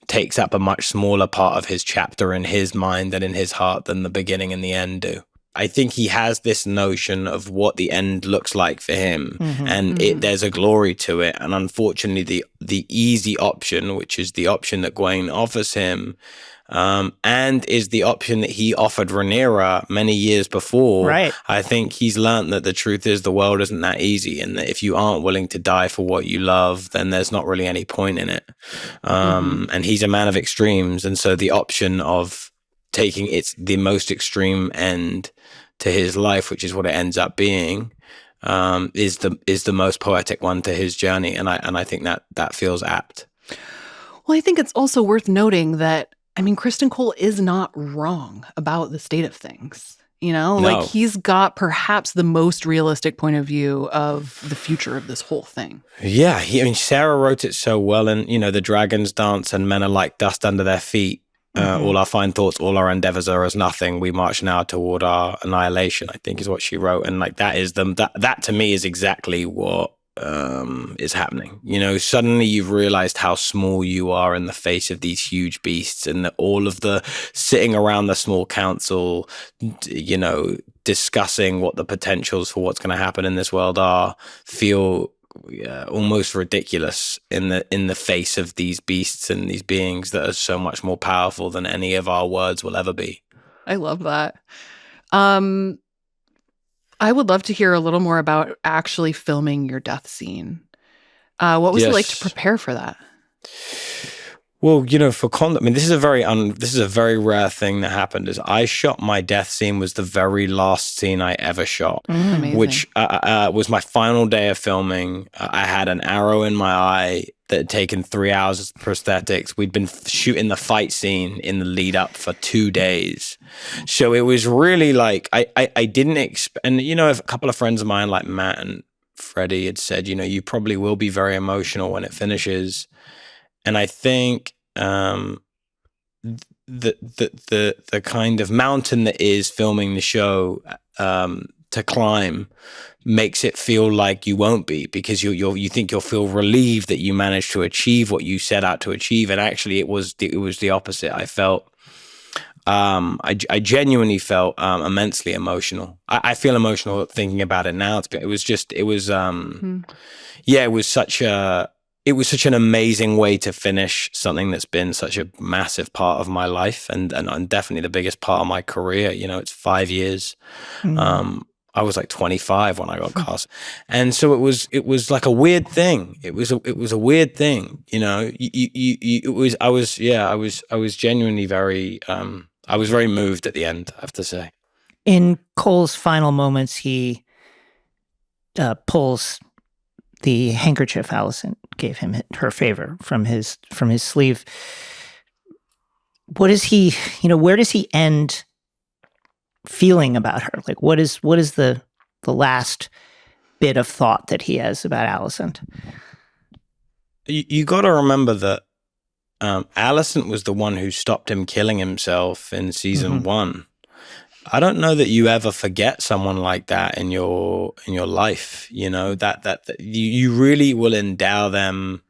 Speaker 10: takes up a much smaller part of his chapter in his mind and in his heart than the beginning and the end do. I think he has this notion of what the end looks like for him, and there's a glory to it. And unfortunately, the easy option, which is the option that Gawain offers him, and is the option that he offered Rhaenyra many years before. Right. I think he's learned that the truth is the world isn't that easy, and that if you aren't willing to die for what you love, then there's not really any point in it. And he's a man of extremes, and so the option of taking the most extreme end to his life, which is what it ends up being, is the most poetic one to his journey, and I think that feels apt.
Speaker 4: Well, I think it's also worth noting that, I mean, Criston Cole is not wrong about the state of things. You know, like he's got perhaps the most realistic point of view of the future of this whole thing.
Speaker 10: Yeah, I mean, Sarah wrote it so well, and you know, the dragons dance and men are like dust under their feet. All our fine thoughts, all our endeavors are as nothing. We march now toward our annihilation, I think is what she wrote. And like that is that to me is exactly what is happening. You know, suddenly you've realized how small you are in the face of these huge beasts, and that all of the sitting around the small council, you know, discussing what the potentials for what's going to happen in this world are, feel almost ridiculous in the face of these beasts and these beings that are so much more powerful than any of our words will ever be.
Speaker 4: I love that. I would love to hear a little more about actually filming your death scene. What was it like to prepare for that?
Speaker 10: Well, you know, I mean, this is a very rare thing that happened. Is I shot my death scene was the very last scene I ever shot, which was my final day of filming. I had an arrow in my eye that had taken 3 hours of prosthetics. We'd been shooting the fight scene in the lead up for 2 days. So it was really like, I didn't expect, and you know, a couple of friends of mine like Matt and Freddie had said, you know, you probably will be very emotional when it finishes. And I think the kind of mountain that is filming the show to climb makes it feel like you won't be, because you think you'll feel relieved that you managed to achieve what you set out to achieve, and actually it was the opposite. I felt I genuinely felt immensely emotional. I feel emotional thinking about it now. It was such an amazing way to finish something that's been such a massive part of my life and definitely the biggest part of my career. You know, it's 5 years. I was like 25 when I got cast, and so it was like a weird thing. It was a weird thing. You know, I was genuinely very. I was very moved at the end, I have to say.
Speaker 3: In Cole's final moments, he pulls the handkerchief Alicent gave him, her favor, from his sleeve. What is he, you know, where does he end feeling about her? Like, what is the last bit of thought that he has about Alicent?
Speaker 10: You got to remember that Alicent was the one who stopped him killing himself in season 1. I don't know that you ever forget someone like that in your life. You know, that you really will endow them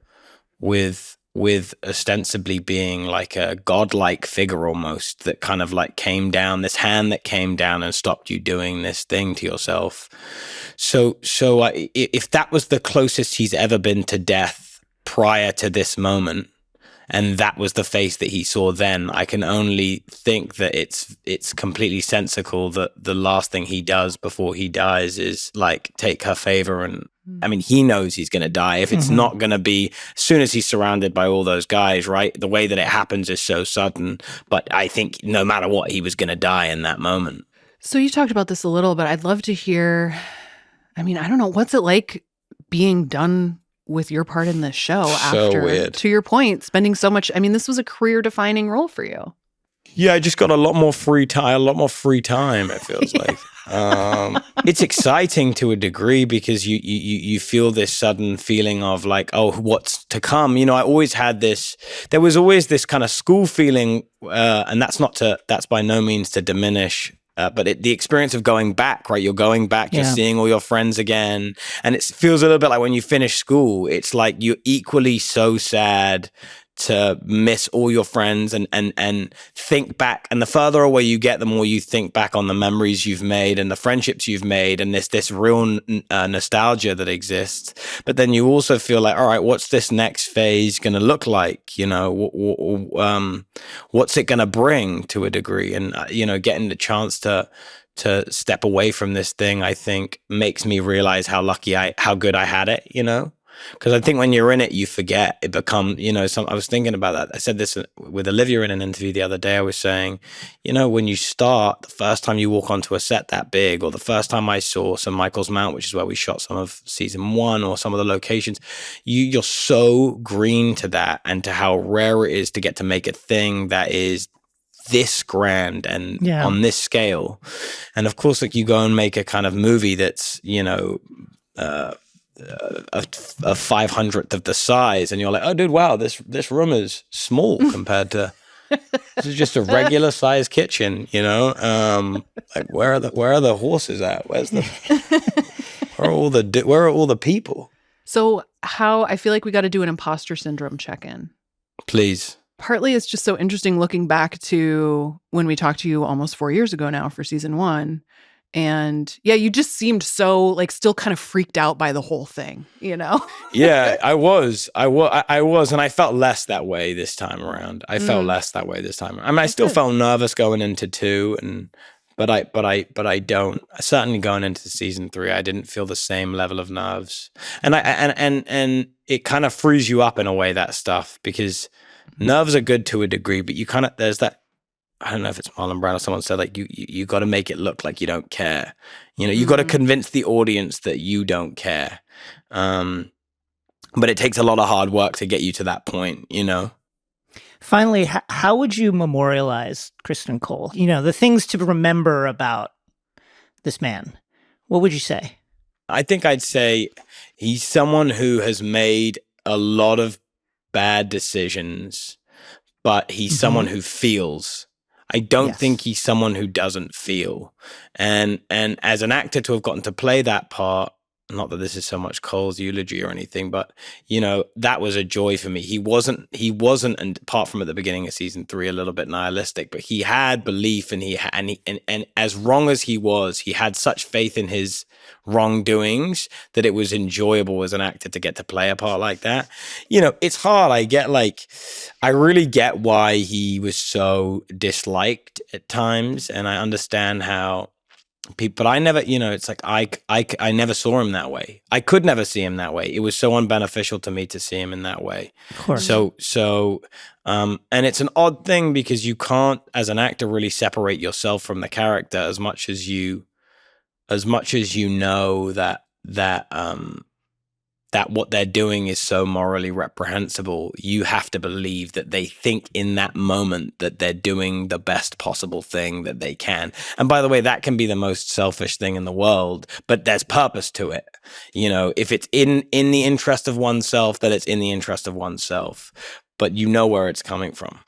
Speaker 10: with with ostensibly being like a godlike figure almost, that kind of like came down, this hand that came down and stopped you doing this thing to yourself. So if that was the closest he's ever been to death prior to this moment, and that was the face that he saw then, I can only think that it's completely sensical that the last thing he does before he dies is like take her favor. And I mean, he knows he's going to die. If it's not going to be as soon as he's surrounded by all those guys, right? The way that it happens is so sudden. But I think no matter what, he was going to die in that moment.
Speaker 4: So you talked about this a little, but I'd love to hear, I mean, I don't know, what's it like being done with your part in this show after,
Speaker 10: weird.
Speaker 4: To your point, spending so much, I mean, this was a career-defining role for you.
Speaker 10: Yeah, I just got a lot more free time, it feels like. It's exciting to a degree because you feel this sudden feeling of like, oh, what's to come? You know, I always had this, there was always this kind of school feeling, and that's by no means to diminish but the experience of going back, right? You're going back, you're seeing all your friends again. And it feels a little bit like when you finish school, it's like you're equally so sad to miss all your friends and think back. And the further away you get, the more you think back on the memories you've made and the friendships you've made and this real nostalgia that exists. But then you also feel like, all right, what's this next phase going to look like? You know, what's it going to bring to a degree? And, you know, getting the chance to step away from this thing, I think makes me realize how good I had it, you know? Because I think when you're in it, you forget. It becomes, you know, I was thinking about that. I said this with Olivia in an interview the other day. I was saying, you know, when you start, the first time you walk onto a set that big, or the first time I saw St. Michael's Mount, which is where we shot some of season 1 or some of the locations, you're so green to that and to how rare it is to get to make a thing that is this grand and on this scale. And of course, like you go and make a kind of movie that's, you know, a 500th of the size, and you're like, oh dude, wow, this room is small compared to this is just a regular size kitchen, you know. Like where are the horses at? Where are all the people?
Speaker 4: So how, I feel like we got to do an imposter syndrome check-in.
Speaker 10: Please.
Speaker 4: Partly it's just so interesting looking back to when we talked to you almost 4 years ago now for season 1. And yeah, you just seemed so like still kind of freaked out by the whole thing, you know?
Speaker 10: Yeah, I was, and I felt less that way this time around. I mean, I still felt nervous going into 2, but I don't. Certainly going into season 3, I didn't feel the same level of nerves, and it kind of frees you up in a way, that stuff, because nerves are good to a degree, but you kind of, there's that. I don't know if it's Marlon Brando or someone said, like, you got to make it look like you don't care. You know, you got to convince the audience that you don't care. But it takes a lot of hard work to get you to that point, you know?
Speaker 3: Finally, how would you memorialize Criston Cole? You know, the things to remember about this man. What would you say?
Speaker 10: I think I'd say he's someone who has made a lot of bad decisions, but he's someone who feels. I don't think he's someone who doesn't feel. And as an actor to have gotten to play that part, not that this is so much Cole's eulogy or anything, but you know, that was a joy for me. He wasn't, and apart from at the beginning of season 3, a little bit nihilistic, but he had belief, and and as wrong as he was, he had such faith in his wrongdoings that it was enjoyable as an actor to get to play a part like that. You know, it's hard. I really get why he was so disliked at times, and I understand how people, but I never, you know, it's like I never saw him that way. I could never see him that way. It was so unbeneficial to me to see him in that way.
Speaker 3: Of course.
Speaker 10: So and it's an odd thing because you can't, as an actor, really separate yourself from the character as much as you know that what they're doing is so morally reprehensible. You have to believe that they think in that moment that they're doing the best possible thing that they can. And by the way, that can be the most selfish thing in the world, but there's purpose to it. You know, if it's in the interest of oneself, then it's in the interest of oneself. but you know where it's coming from.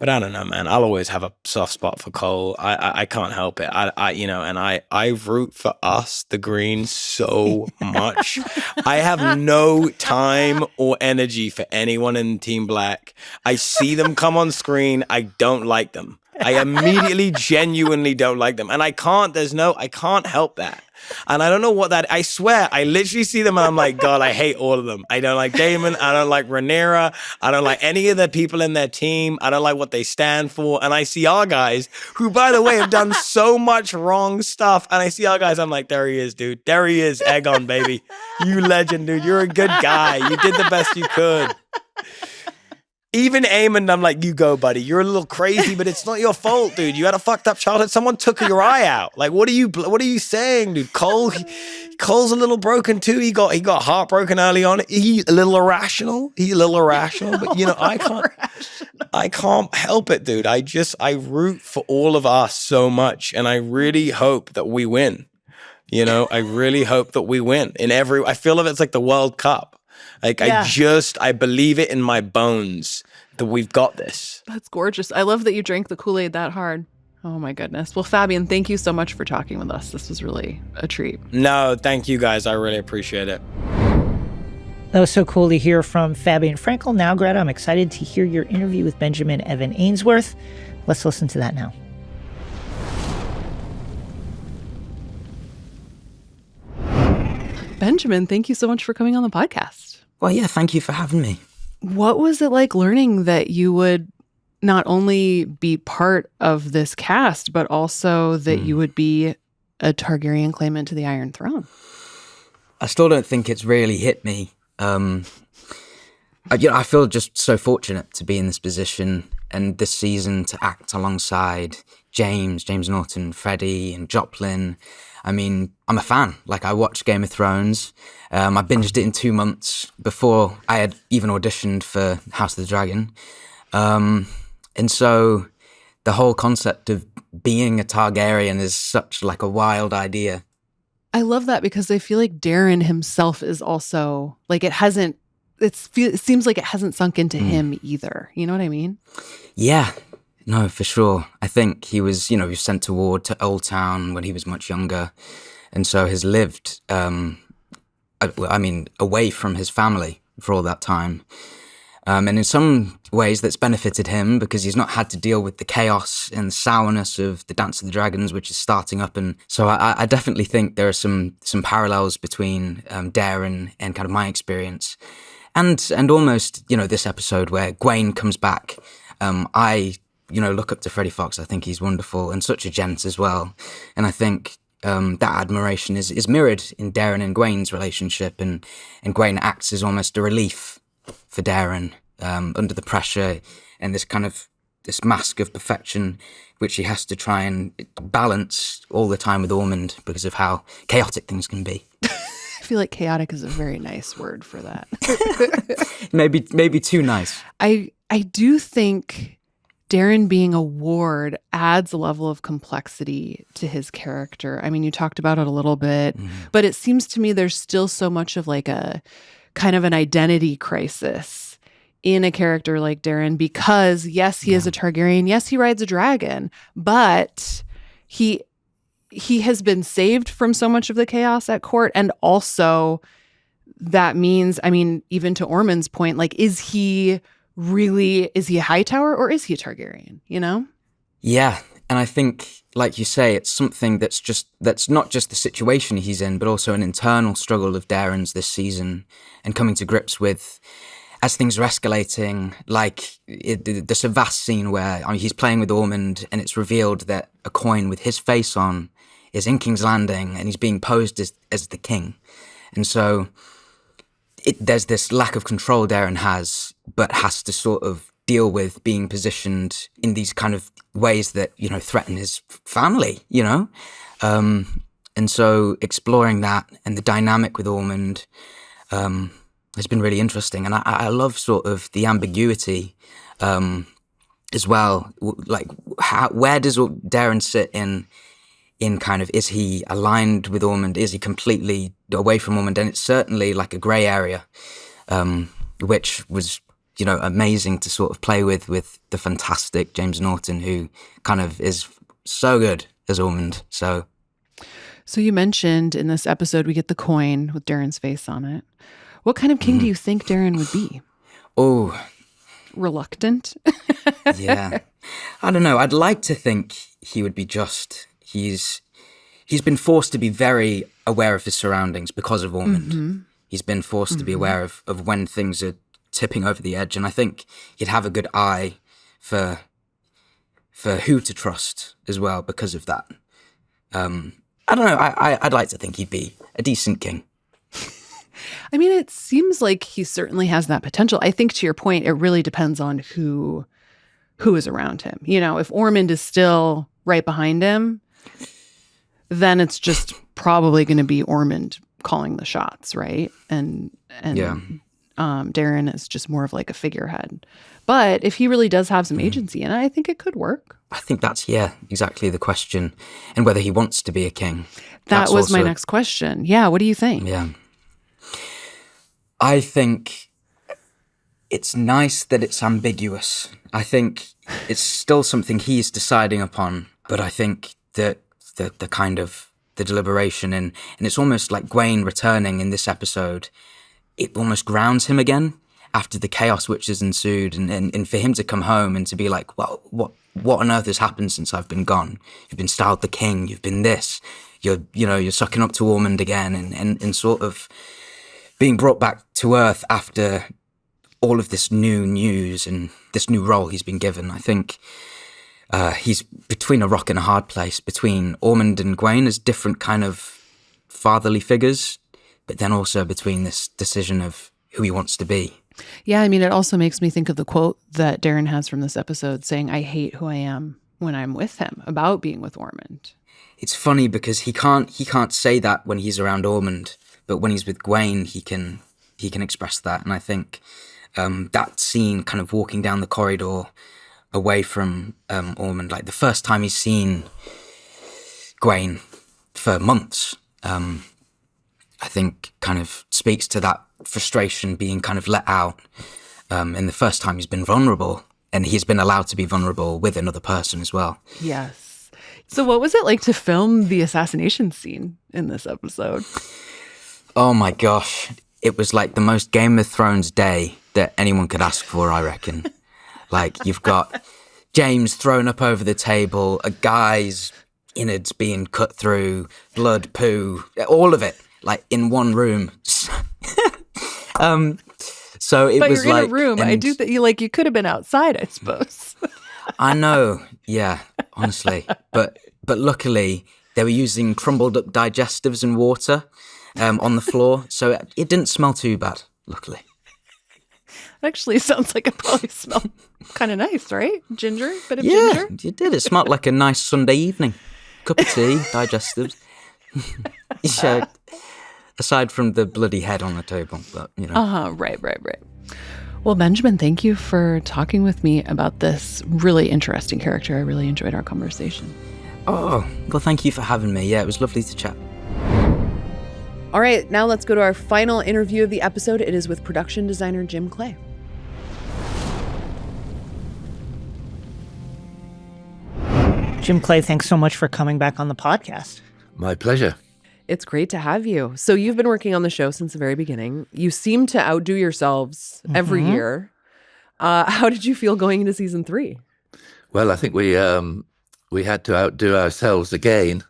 Speaker 10: But I don't know, man. I'll always have a soft spot for Cole. I can't help it. I root for us, the Greens, so much. I have no time or energy for anyone in Team Black. I see them come on screen. I don't like them. I immediately genuinely don't like them. And I can't help that. And I don't know what that, I swear, I literally see them and I'm like, God, I hate all of them. I don't like Daemon. I don't like Rhaenyra. I don't like any of the people in their team. I don't like what they stand for. And I see our guys, who, by the way, have done so much wrong stuff. And I see our guys, I'm like, there he is, dude. There he is, Aegon, baby. You legend, dude. You're a good guy. You did the best you could. Even Aemond, I'm like, you go, buddy. You're a little crazy, but it's not your fault, dude. You had a fucked up childhood. Someone took your eye out. Like, what are you saying, dude? Cole's a little broken too. He got heartbroken early on. He's a little irrational. But I can't help it, dude. I root for all of us so much, and I really hope that we win. I really hope that we win I feel like it's like the World Cup. Like, yeah. I believe it in my bones that we've got this.
Speaker 4: That's gorgeous. I love that you drank the Kool-Aid that hard. Oh my goodness. Well, Fabien, thank you so much for talking with us. This was really a treat.
Speaker 10: No, thank you guys. I really appreciate it.
Speaker 3: That was so cool to hear from Fabien Frankel. Now, Greta, I'm excited to hear your interview with Benjamin Evan Ainsworth. Let's listen to that now.
Speaker 4: Benjamin, thank you so much for coming on the podcast.
Speaker 11: Well, yeah, thank you for having me.
Speaker 4: What was it like learning that you would not only be part of this cast, but also that you would be a Targaryen claimant to the Iron Throne?
Speaker 11: I still don't think it's really hit me. I feel just so fortunate to be in this position and this season to act alongside James Norton, Freddie, and Joplin. I mean, I'm a fan. Like, I watched Game of Thrones. I binged it in 2 months before I had even auditioned for House of the Dragon. And so the whole concept of being a Targaryen is such like a wild idea.
Speaker 4: I love that because I feel like Daeron himself is also like, it seems like it hasn't sunk into him either. You know what I mean?
Speaker 11: Yeah. No, for sure. I think he was, he was sent to Ward to Old Town when he was much younger. And so has lived, away from his family for all that time. And in some ways that's benefited him because he's not had to deal with the chaos and the sourness of the Dance of the Dragons, which is starting up. And so I definitely think there are some parallels between Daeron and kind of my experience. And almost, this episode where Gwaine comes back. I look up to Freddie Fox. I think he's wonderful and such a gent as well. And I think that admiration is mirrored in Daeron and Gwaine's relationship. And Gwaine acts as almost a relief for Daeron under the pressure and this mask of perfection, which he has to try and balance all the time with Ormond because of how chaotic things can be.
Speaker 4: I feel like chaotic is a very nice word for that.
Speaker 11: maybe too nice.
Speaker 4: I do think Daeron being a ward adds a level of complexity to his character. I mean, you talked about it a little bit, but it seems to me there's still so much of like a kind of an identity crisis in a character like Daeron because, yes, he is a Targaryen. Yes, he rides a dragon, but he has been saved from so much of the chaos at court. And also that means, I mean, even to Ormond's point, like, is he a Hightower or is he a Targaryen,
Speaker 11: Yeah. And I think, like you say, it's something that's not just the situation he's in, but also an internal struggle of Daeron's this season and coming to grips with as things are escalating, like there's a vast scene where he's playing with Ormond and it's revealed that a coin with his face on is in King's Landing and he's being posed as the king. And so there's this lack of control Daeron has, but has to sort of deal with being positioned in these kind of ways that, threaten his family, And so exploring that and the dynamic with Ormond has been really interesting. And I love sort of the ambiguity as well. Like, where does Daeron sit in kind of, is he aligned with Ormond? Is he completely away from Ormond? And it's certainly like a grey area, which was, amazing to sort of play with the fantastic James Norton, who kind of is so good as Ormond. So
Speaker 4: you mentioned in this episode we get the coin with Daeron's face on it. What kind of king do you think Daeron would be?
Speaker 11: Oh,
Speaker 4: reluctant?
Speaker 11: Yeah. I don't know. I'd like to think he would be just. He's been forced to be very aware of his surroundings because of Ormond.
Speaker 4: Mm-hmm.
Speaker 11: He's been forced to be aware of when things are tipping over the edge. And I think he'd have a good eye for who to trust as well because of that. I don't know. I'd like to think he'd be a decent king.
Speaker 4: I mean, it seems like he certainly has that potential. I think to your point, it really depends on who is around him. If Ormond is still right behind him, then it's just probably going to be Ormond calling the shots, right? And Daeron is just more of like a figurehead. But if he really does have some agency in it, I think it could work.
Speaker 11: I think that's, exactly the question. And whether he wants to be a king.
Speaker 4: That was my next question. Yeah, what do you think?
Speaker 11: Yeah. I think it's nice that it's ambiguous. I think it's still something he's deciding upon, but I think that the kind of the deliberation and it's almost like Gwaine returning in this episode, it almost grounds him again after the chaos which has ensued, and for him to come home and to be like, well, what on earth has happened since I've been gone? You've been styled the king, you've been this, you're sucking up to Ormond again, and sort of being brought back to earth after all of this new news and this new role he's been given. I think he's between a rock and a hard place, between Ormond and Gwaine as different kind of fatherly figures, but then also between this decision of who he wants to be.
Speaker 4: Yeah, I mean, it also makes me think of the quote that Daeron has from this episode saying, I hate who I am when I'm with him, about being with Ormond.
Speaker 11: It's funny because he can't say that when he's around Ormond, but when he's with Gwaine, he can express that. And I think that scene kind of walking down the corridor away from Ormond, like the first time he's seen Gwaine for months, I think kind of speaks to that frustration being kind of let out. And the first time he's been vulnerable, and he's been allowed to be vulnerable with another person as well.
Speaker 4: Yes. So what was it like to film the assassination scene in this episode?
Speaker 11: Oh my gosh. It was like the most Game of Thrones day that anyone could ask for, I reckon. Like, you've got James thrown up over the table, a guy's innards being cut through, blood, poo, all of it, like in one room. So it was
Speaker 4: you're
Speaker 11: like,
Speaker 4: in a room. I do that. You could have been outside, I suppose.
Speaker 11: I know. Yeah, honestly. But luckily they were using crumbled up digestives and water on the floor. So it didn't smell too bad, luckily.
Speaker 4: Actually, it sounds like it probably smelled kind of nice, right? Ginger? Bit of
Speaker 11: Yeah,
Speaker 4: ginger?
Speaker 11: it did. It smelled like a nice Sunday evening. Cup of tea, digestives. Yeah, aside from the bloody head on the table, but
Speaker 4: Right. Well, Benjamin, thank you for talking with me about this really interesting character. I really enjoyed our conversation.
Speaker 11: Oh, well, thank you for having me. Yeah, it was lovely to chat.
Speaker 2: All right, now let's go to our final interview of the episode. It is with production designer Jim Clay.
Speaker 3: Jim Clay, thanks so much for coming back on the podcast.
Speaker 12: My pleasure.
Speaker 2: It's great to have you. So you've been working on the show since the very beginning. You seem to outdo yourselves every year. How did you feel going into season 3?
Speaker 12: Well, I think we had to outdo ourselves again.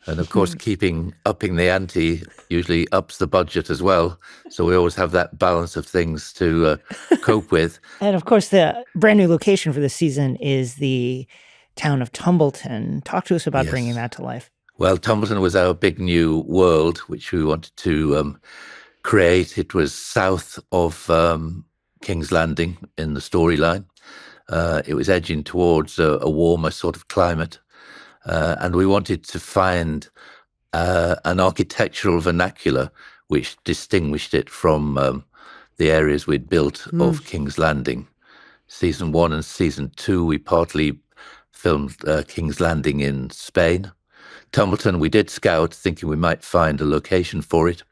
Speaker 12: And of course, upping the ante usually ups the budget as well. So we always have that balance of things to cope with.
Speaker 3: And of course, the brand new location for this season is the town of Tumbleton. Talk to us about bringing that to life.
Speaker 12: Well, Tumbleton was our big new world, which we wanted to create. It was south of King's Landing in the storyline. It was edging towards a warmer sort of climate. And we wanted to find an architectural vernacular which distinguished it from the areas we'd built of King's Landing. Season 1 and Season 2, we partly filmed King's Landing in Spain. Tumbleton, we did scout, thinking we might find a location for it.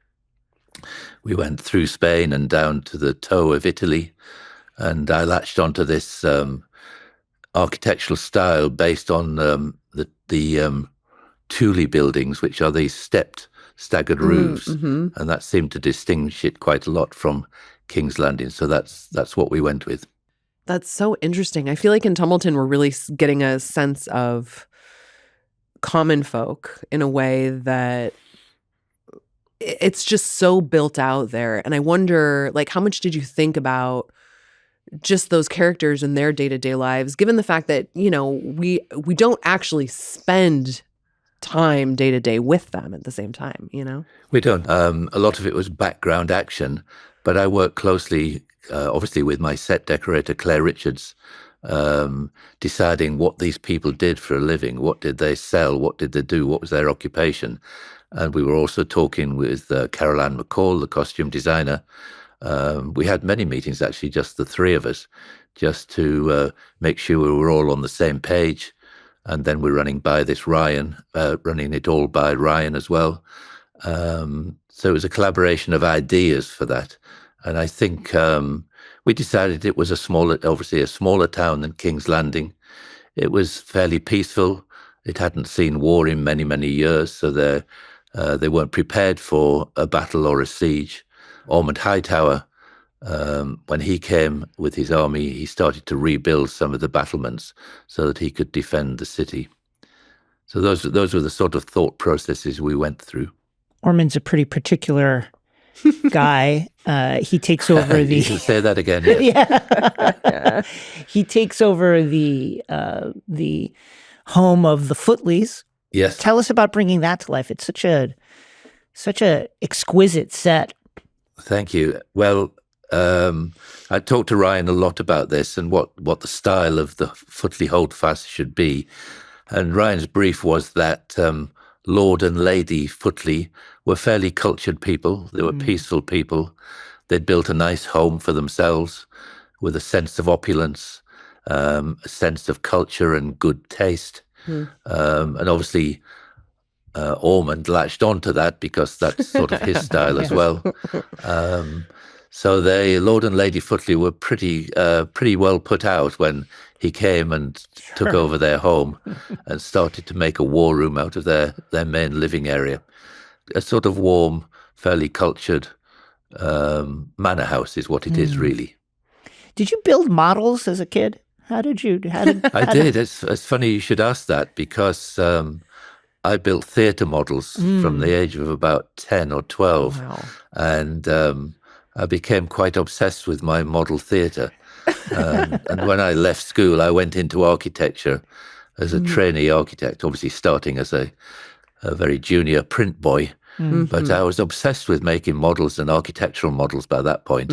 Speaker 12: We went through Spain and down to the toe of Italy, And I latched onto this architectural style based on the Thule buildings, which are these stepped, staggered roofs, and that seemed to distinguish it quite a lot from King's Landing. So that's what we went with.
Speaker 2: That's so interesting. I feel like in Tumbleton, we're really getting a sense of common folk in a way that it's just so built out there. And I wonder, like, how much did you think about just those characters and their day-to-day lives, given the fact that, you know, we don't actually spend time day-to-day with them at the same time, you know?
Speaker 12: We don't. A lot of it was background action, but I worked closely, obviously, with my set decorator, Claire Richards, deciding what these people did for a living. What did they sell? What did they do? What was their occupation? And we were also talking with Carol Ann McCall, the costume designer. We had many meetings, actually, just the three of us, just to make sure we were all on the same page. And then we're running by this Ryan, running it all by Ryan as well. So it was a collaboration of ideas for that. And I think we decided it was obviously a smaller town than King's Landing. It was fairly peaceful. It hadn't seen war in many, many years, so they weren't prepared for a battle or a siege. Ormond Hightower, when he came with his army, he started to rebuild some of the battlements so that he could defend the city. So those were the sort of thought processes we went through.
Speaker 3: Ormond's a pretty particular guy. He takes over the...
Speaker 12: You can say that again. Yes.
Speaker 3: Yeah. He takes over the home of the Footleys.
Speaker 12: Yes.
Speaker 3: Tell us about bringing that to life. It's such a exquisite set.
Speaker 12: Thank you. Well, I talked to Ryan a lot about this and what the style of the Footleigh Holdfast should be. And Ryan's brief was that Lord and Lady Footleigh were fairly cultured people. They were peaceful people. They'd built a nice home for themselves with a sense of opulence, a sense of culture and good taste. And obviously, Ormond latched onto that because that's sort of his style as well. So they, Lord and Lady Footleigh, were pretty well put out when he came and took over their home and started to make a war room out of their main living area. A sort of warm, fairly cultured manor house is what it is, really.
Speaker 3: Did you build models as a kid? I did.
Speaker 12: It's funny you should ask that because I built theatre models from the age of about 10 or 12.
Speaker 2: Wow.
Speaker 12: And I became quite obsessed with my model theatre. And when I left school, I went into architecture as a trainee architect, obviously starting as a very junior print boy. But I was obsessed with making models and architectural models by that point.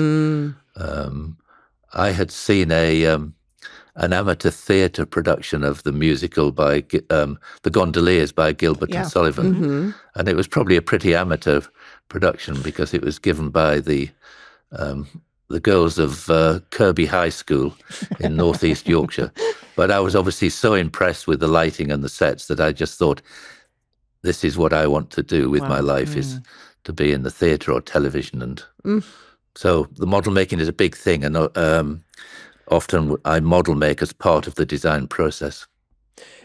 Speaker 12: I had seen an amateur theatre production of the musical by The Gondoliers by Gilbert and Sullivan. And it was probably a pretty amateur production because it was given by the girls of Kirby High School in northeast Yorkshire. But I was obviously so impressed with the lighting and the sets that I just thought, this is what I want to do with my life, is to be in the theatre or television. And so the model making is a big thing. And often I model make as part of the design process.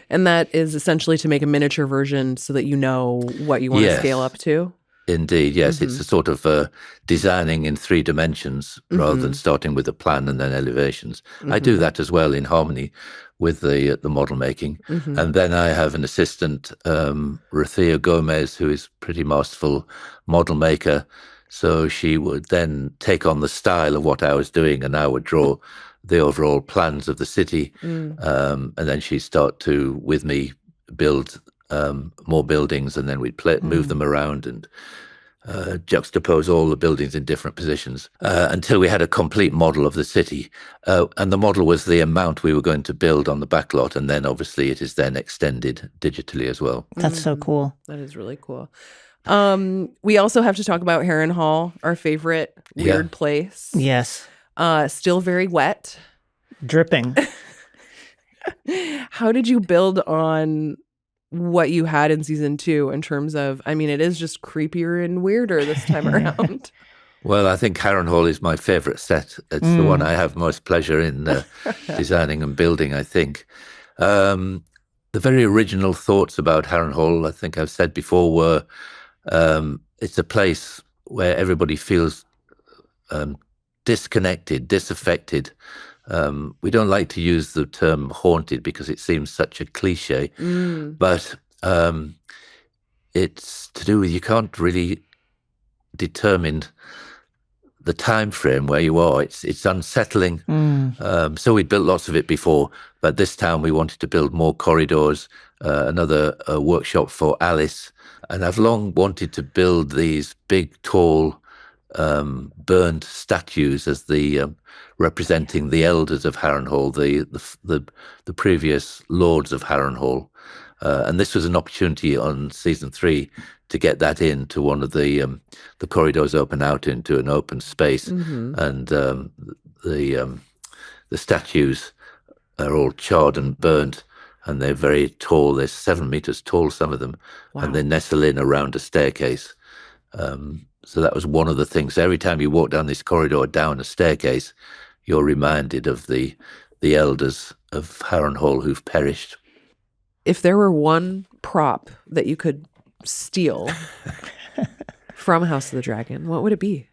Speaker 2: And that is essentially to make a miniature version so that you know what you want to scale up to?
Speaker 12: Indeed, yes. It's a sort of designing in 3 dimensions rather than starting with a plan and then elevations. I do that as well in harmony with the model making. And then I have an assistant, Ruthia Gomez, who is pretty masterful model maker. So she would then take on the style of what I was doing and I would draw the overall plans of the city. And then she'd start to, with me, build more buildings, and then we'd move them around and juxtapose all the buildings in different positions until we had a complete model of the city. And the model was the amount we were going to build on the backlot, and then obviously it is then extended digitally as well.
Speaker 3: That's so cool.
Speaker 2: That is really cool. We also have to talk about Harrenhal, our favorite weird place.
Speaker 3: Yes.
Speaker 2: Still very wet.
Speaker 3: Dripping.
Speaker 2: How did you build on what you had in season 2 in terms of, I mean, it is just creepier and weirder this time around.
Speaker 12: Well, I think Harrenhal is my favourite set. It's the one I have most pleasure in designing and building, I think. The very original thoughts about Harrenhal, I think I've said before, were it's a place where everybody feels disconnected, disaffected. We don't like to use the term haunted because it seems such a cliche, but it's to do with you can't really determine the time frame where you are. It's unsettling. So we built lots of it before, but this time we wanted to build more corridors, another workshop for Alice. And I've long wanted to build these big, tall, burned statues as the representing the elders of Harrenhal, the previous lords of Harrenhal. And this was an opportunity on season 3 to get that into one of the corridors open out into an open space, and the statues are all charred and burnt, and they're very tall. They're 7 meters tall, some of them, and they nestle in around a staircase. So that was one of the things. Every time you walk down this corridor, down a staircase, you're reminded of the elders of Harrenhal who've perished.
Speaker 2: If there were one prop that you could steal from House of the Dragon, what would it be?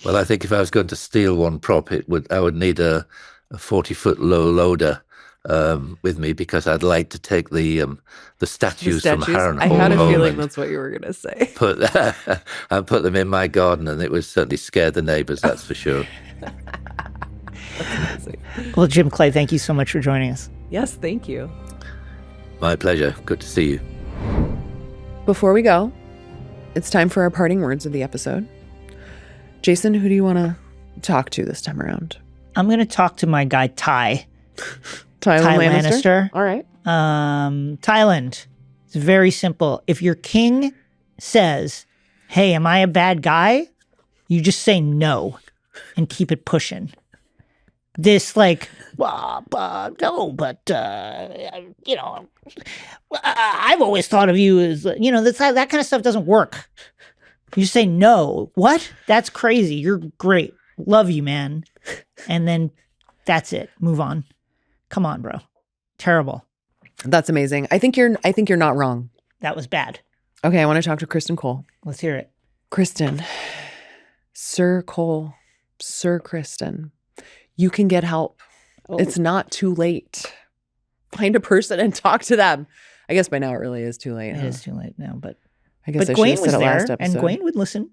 Speaker 12: Well, I think if I was going to steal one prop, I would need a 40-foot low loader with me, because I'd like to take the statues from Harrenhal.
Speaker 2: I had a feeling that's what you were going to say.
Speaker 12: And put them in my garden, and it would certainly scare the neighbors, that's for sure.
Speaker 3: Well, Jim Clay, thank you so much for joining us.
Speaker 2: Yes, thank you.
Speaker 12: My pleasure. Good to see you.
Speaker 2: Before we go, it's time for our parting words of the episode. Jason, who do you want to talk to this time around?
Speaker 3: I'm going to talk to my guy, Ty.
Speaker 2: Ty Lannister? All right.
Speaker 3: Thailand. It's very simple. If your king says, hey, am I a bad guy? You just say no and keep it pushing. This no, but, I've always thought of you as, that kind of stuff doesn't work. You say no. What? That's crazy. You're great. Love you, man. And then that's it. Move on. Come on, bro. Terrible.
Speaker 2: That's amazing. I think you're not wrong.
Speaker 3: That was bad.
Speaker 2: Okay, I want to talk to Criston Cole.
Speaker 3: Let's hear it.
Speaker 2: Criston. Sir Cole. Sir Criston. You can get help. Oh. It's not too late. Find a person and talk to them. I guess by now it really is too late.
Speaker 3: It is too late now, but
Speaker 2: I guess I
Speaker 3: Gwaine
Speaker 2: should have said it last
Speaker 3: there,
Speaker 2: episode.
Speaker 3: and Gwaine would listen.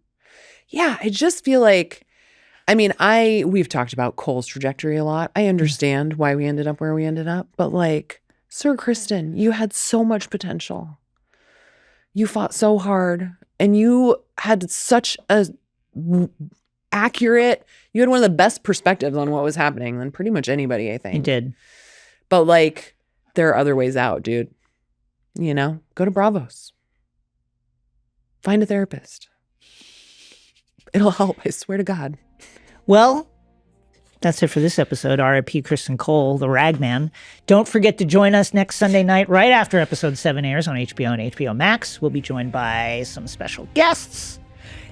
Speaker 2: Yeah, I just feel like, we've talked about Cole's trajectory a lot. I understand why we ended up where we ended up, but Sir Criston, you had so much potential. You fought so hard, and you had such you had one of the best perspectives on what was happening than pretty much anybody, I think.
Speaker 3: You did.
Speaker 2: But there are other ways out, dude. Go to Bravos. Find a therapist. It'll help, I swear to God.
Speaker 3: Well, that's it for this episode. R.I.P. Criston Cole, the Ragman. Don't forget to join us next Sunday night, right after episode 7 airs on HBO and HBO Max. We'll be joined by some special guests.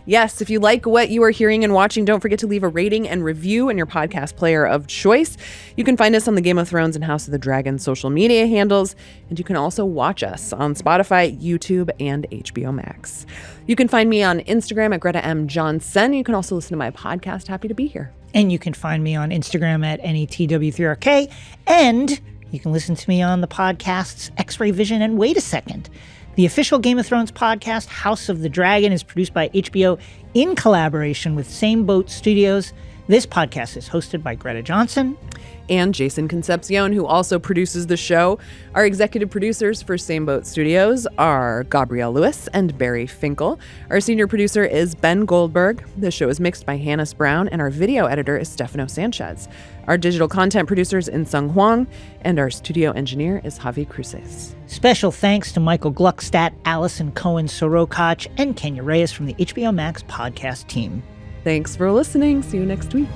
Speaker 2: Yes, if you like what you are hearing and watching, don't forget to leave a rating and review in your podcast player of choice. You can find us on the Game of Thrones and House of the Dragon social media handles, and you can also watch us on Spotify, YouTube, and HBO Max. You can find me on Instagram at Greta M. Johnson. You can also listen to my podcast, Happy to Be Here.
Speaker 3: And you can find me on Instagram at NETW3RK, and you can listen to me on the podcasts X-Ray Vision and Wait a Second. The official Game of Thrones podcast, House of the Dragon, is produced by HBO in collaboration with Same Boat Studios. This podcast is hosted by Greta Johnson
Speaker 2: and Jason Concepcion, who also produces the show. Our executive producers for Same Boat Studios are Gabrielle Lewis and Barry Finkel. Our senior producer is Ben Goldberg. The show is mixed by Hannes Brown, and our video editor is Stefano Sanchez. Our digital content producer is In-Sung Huang, and our studio engineer is Javi Cruces.
Speaker 3: Special thanks to Michael Gluckstadt, Allison Cohen-Sorokach, and Kenya Reyes from the HBO Max podcast team.
Speaker 2: Thanks for listening. See you next week.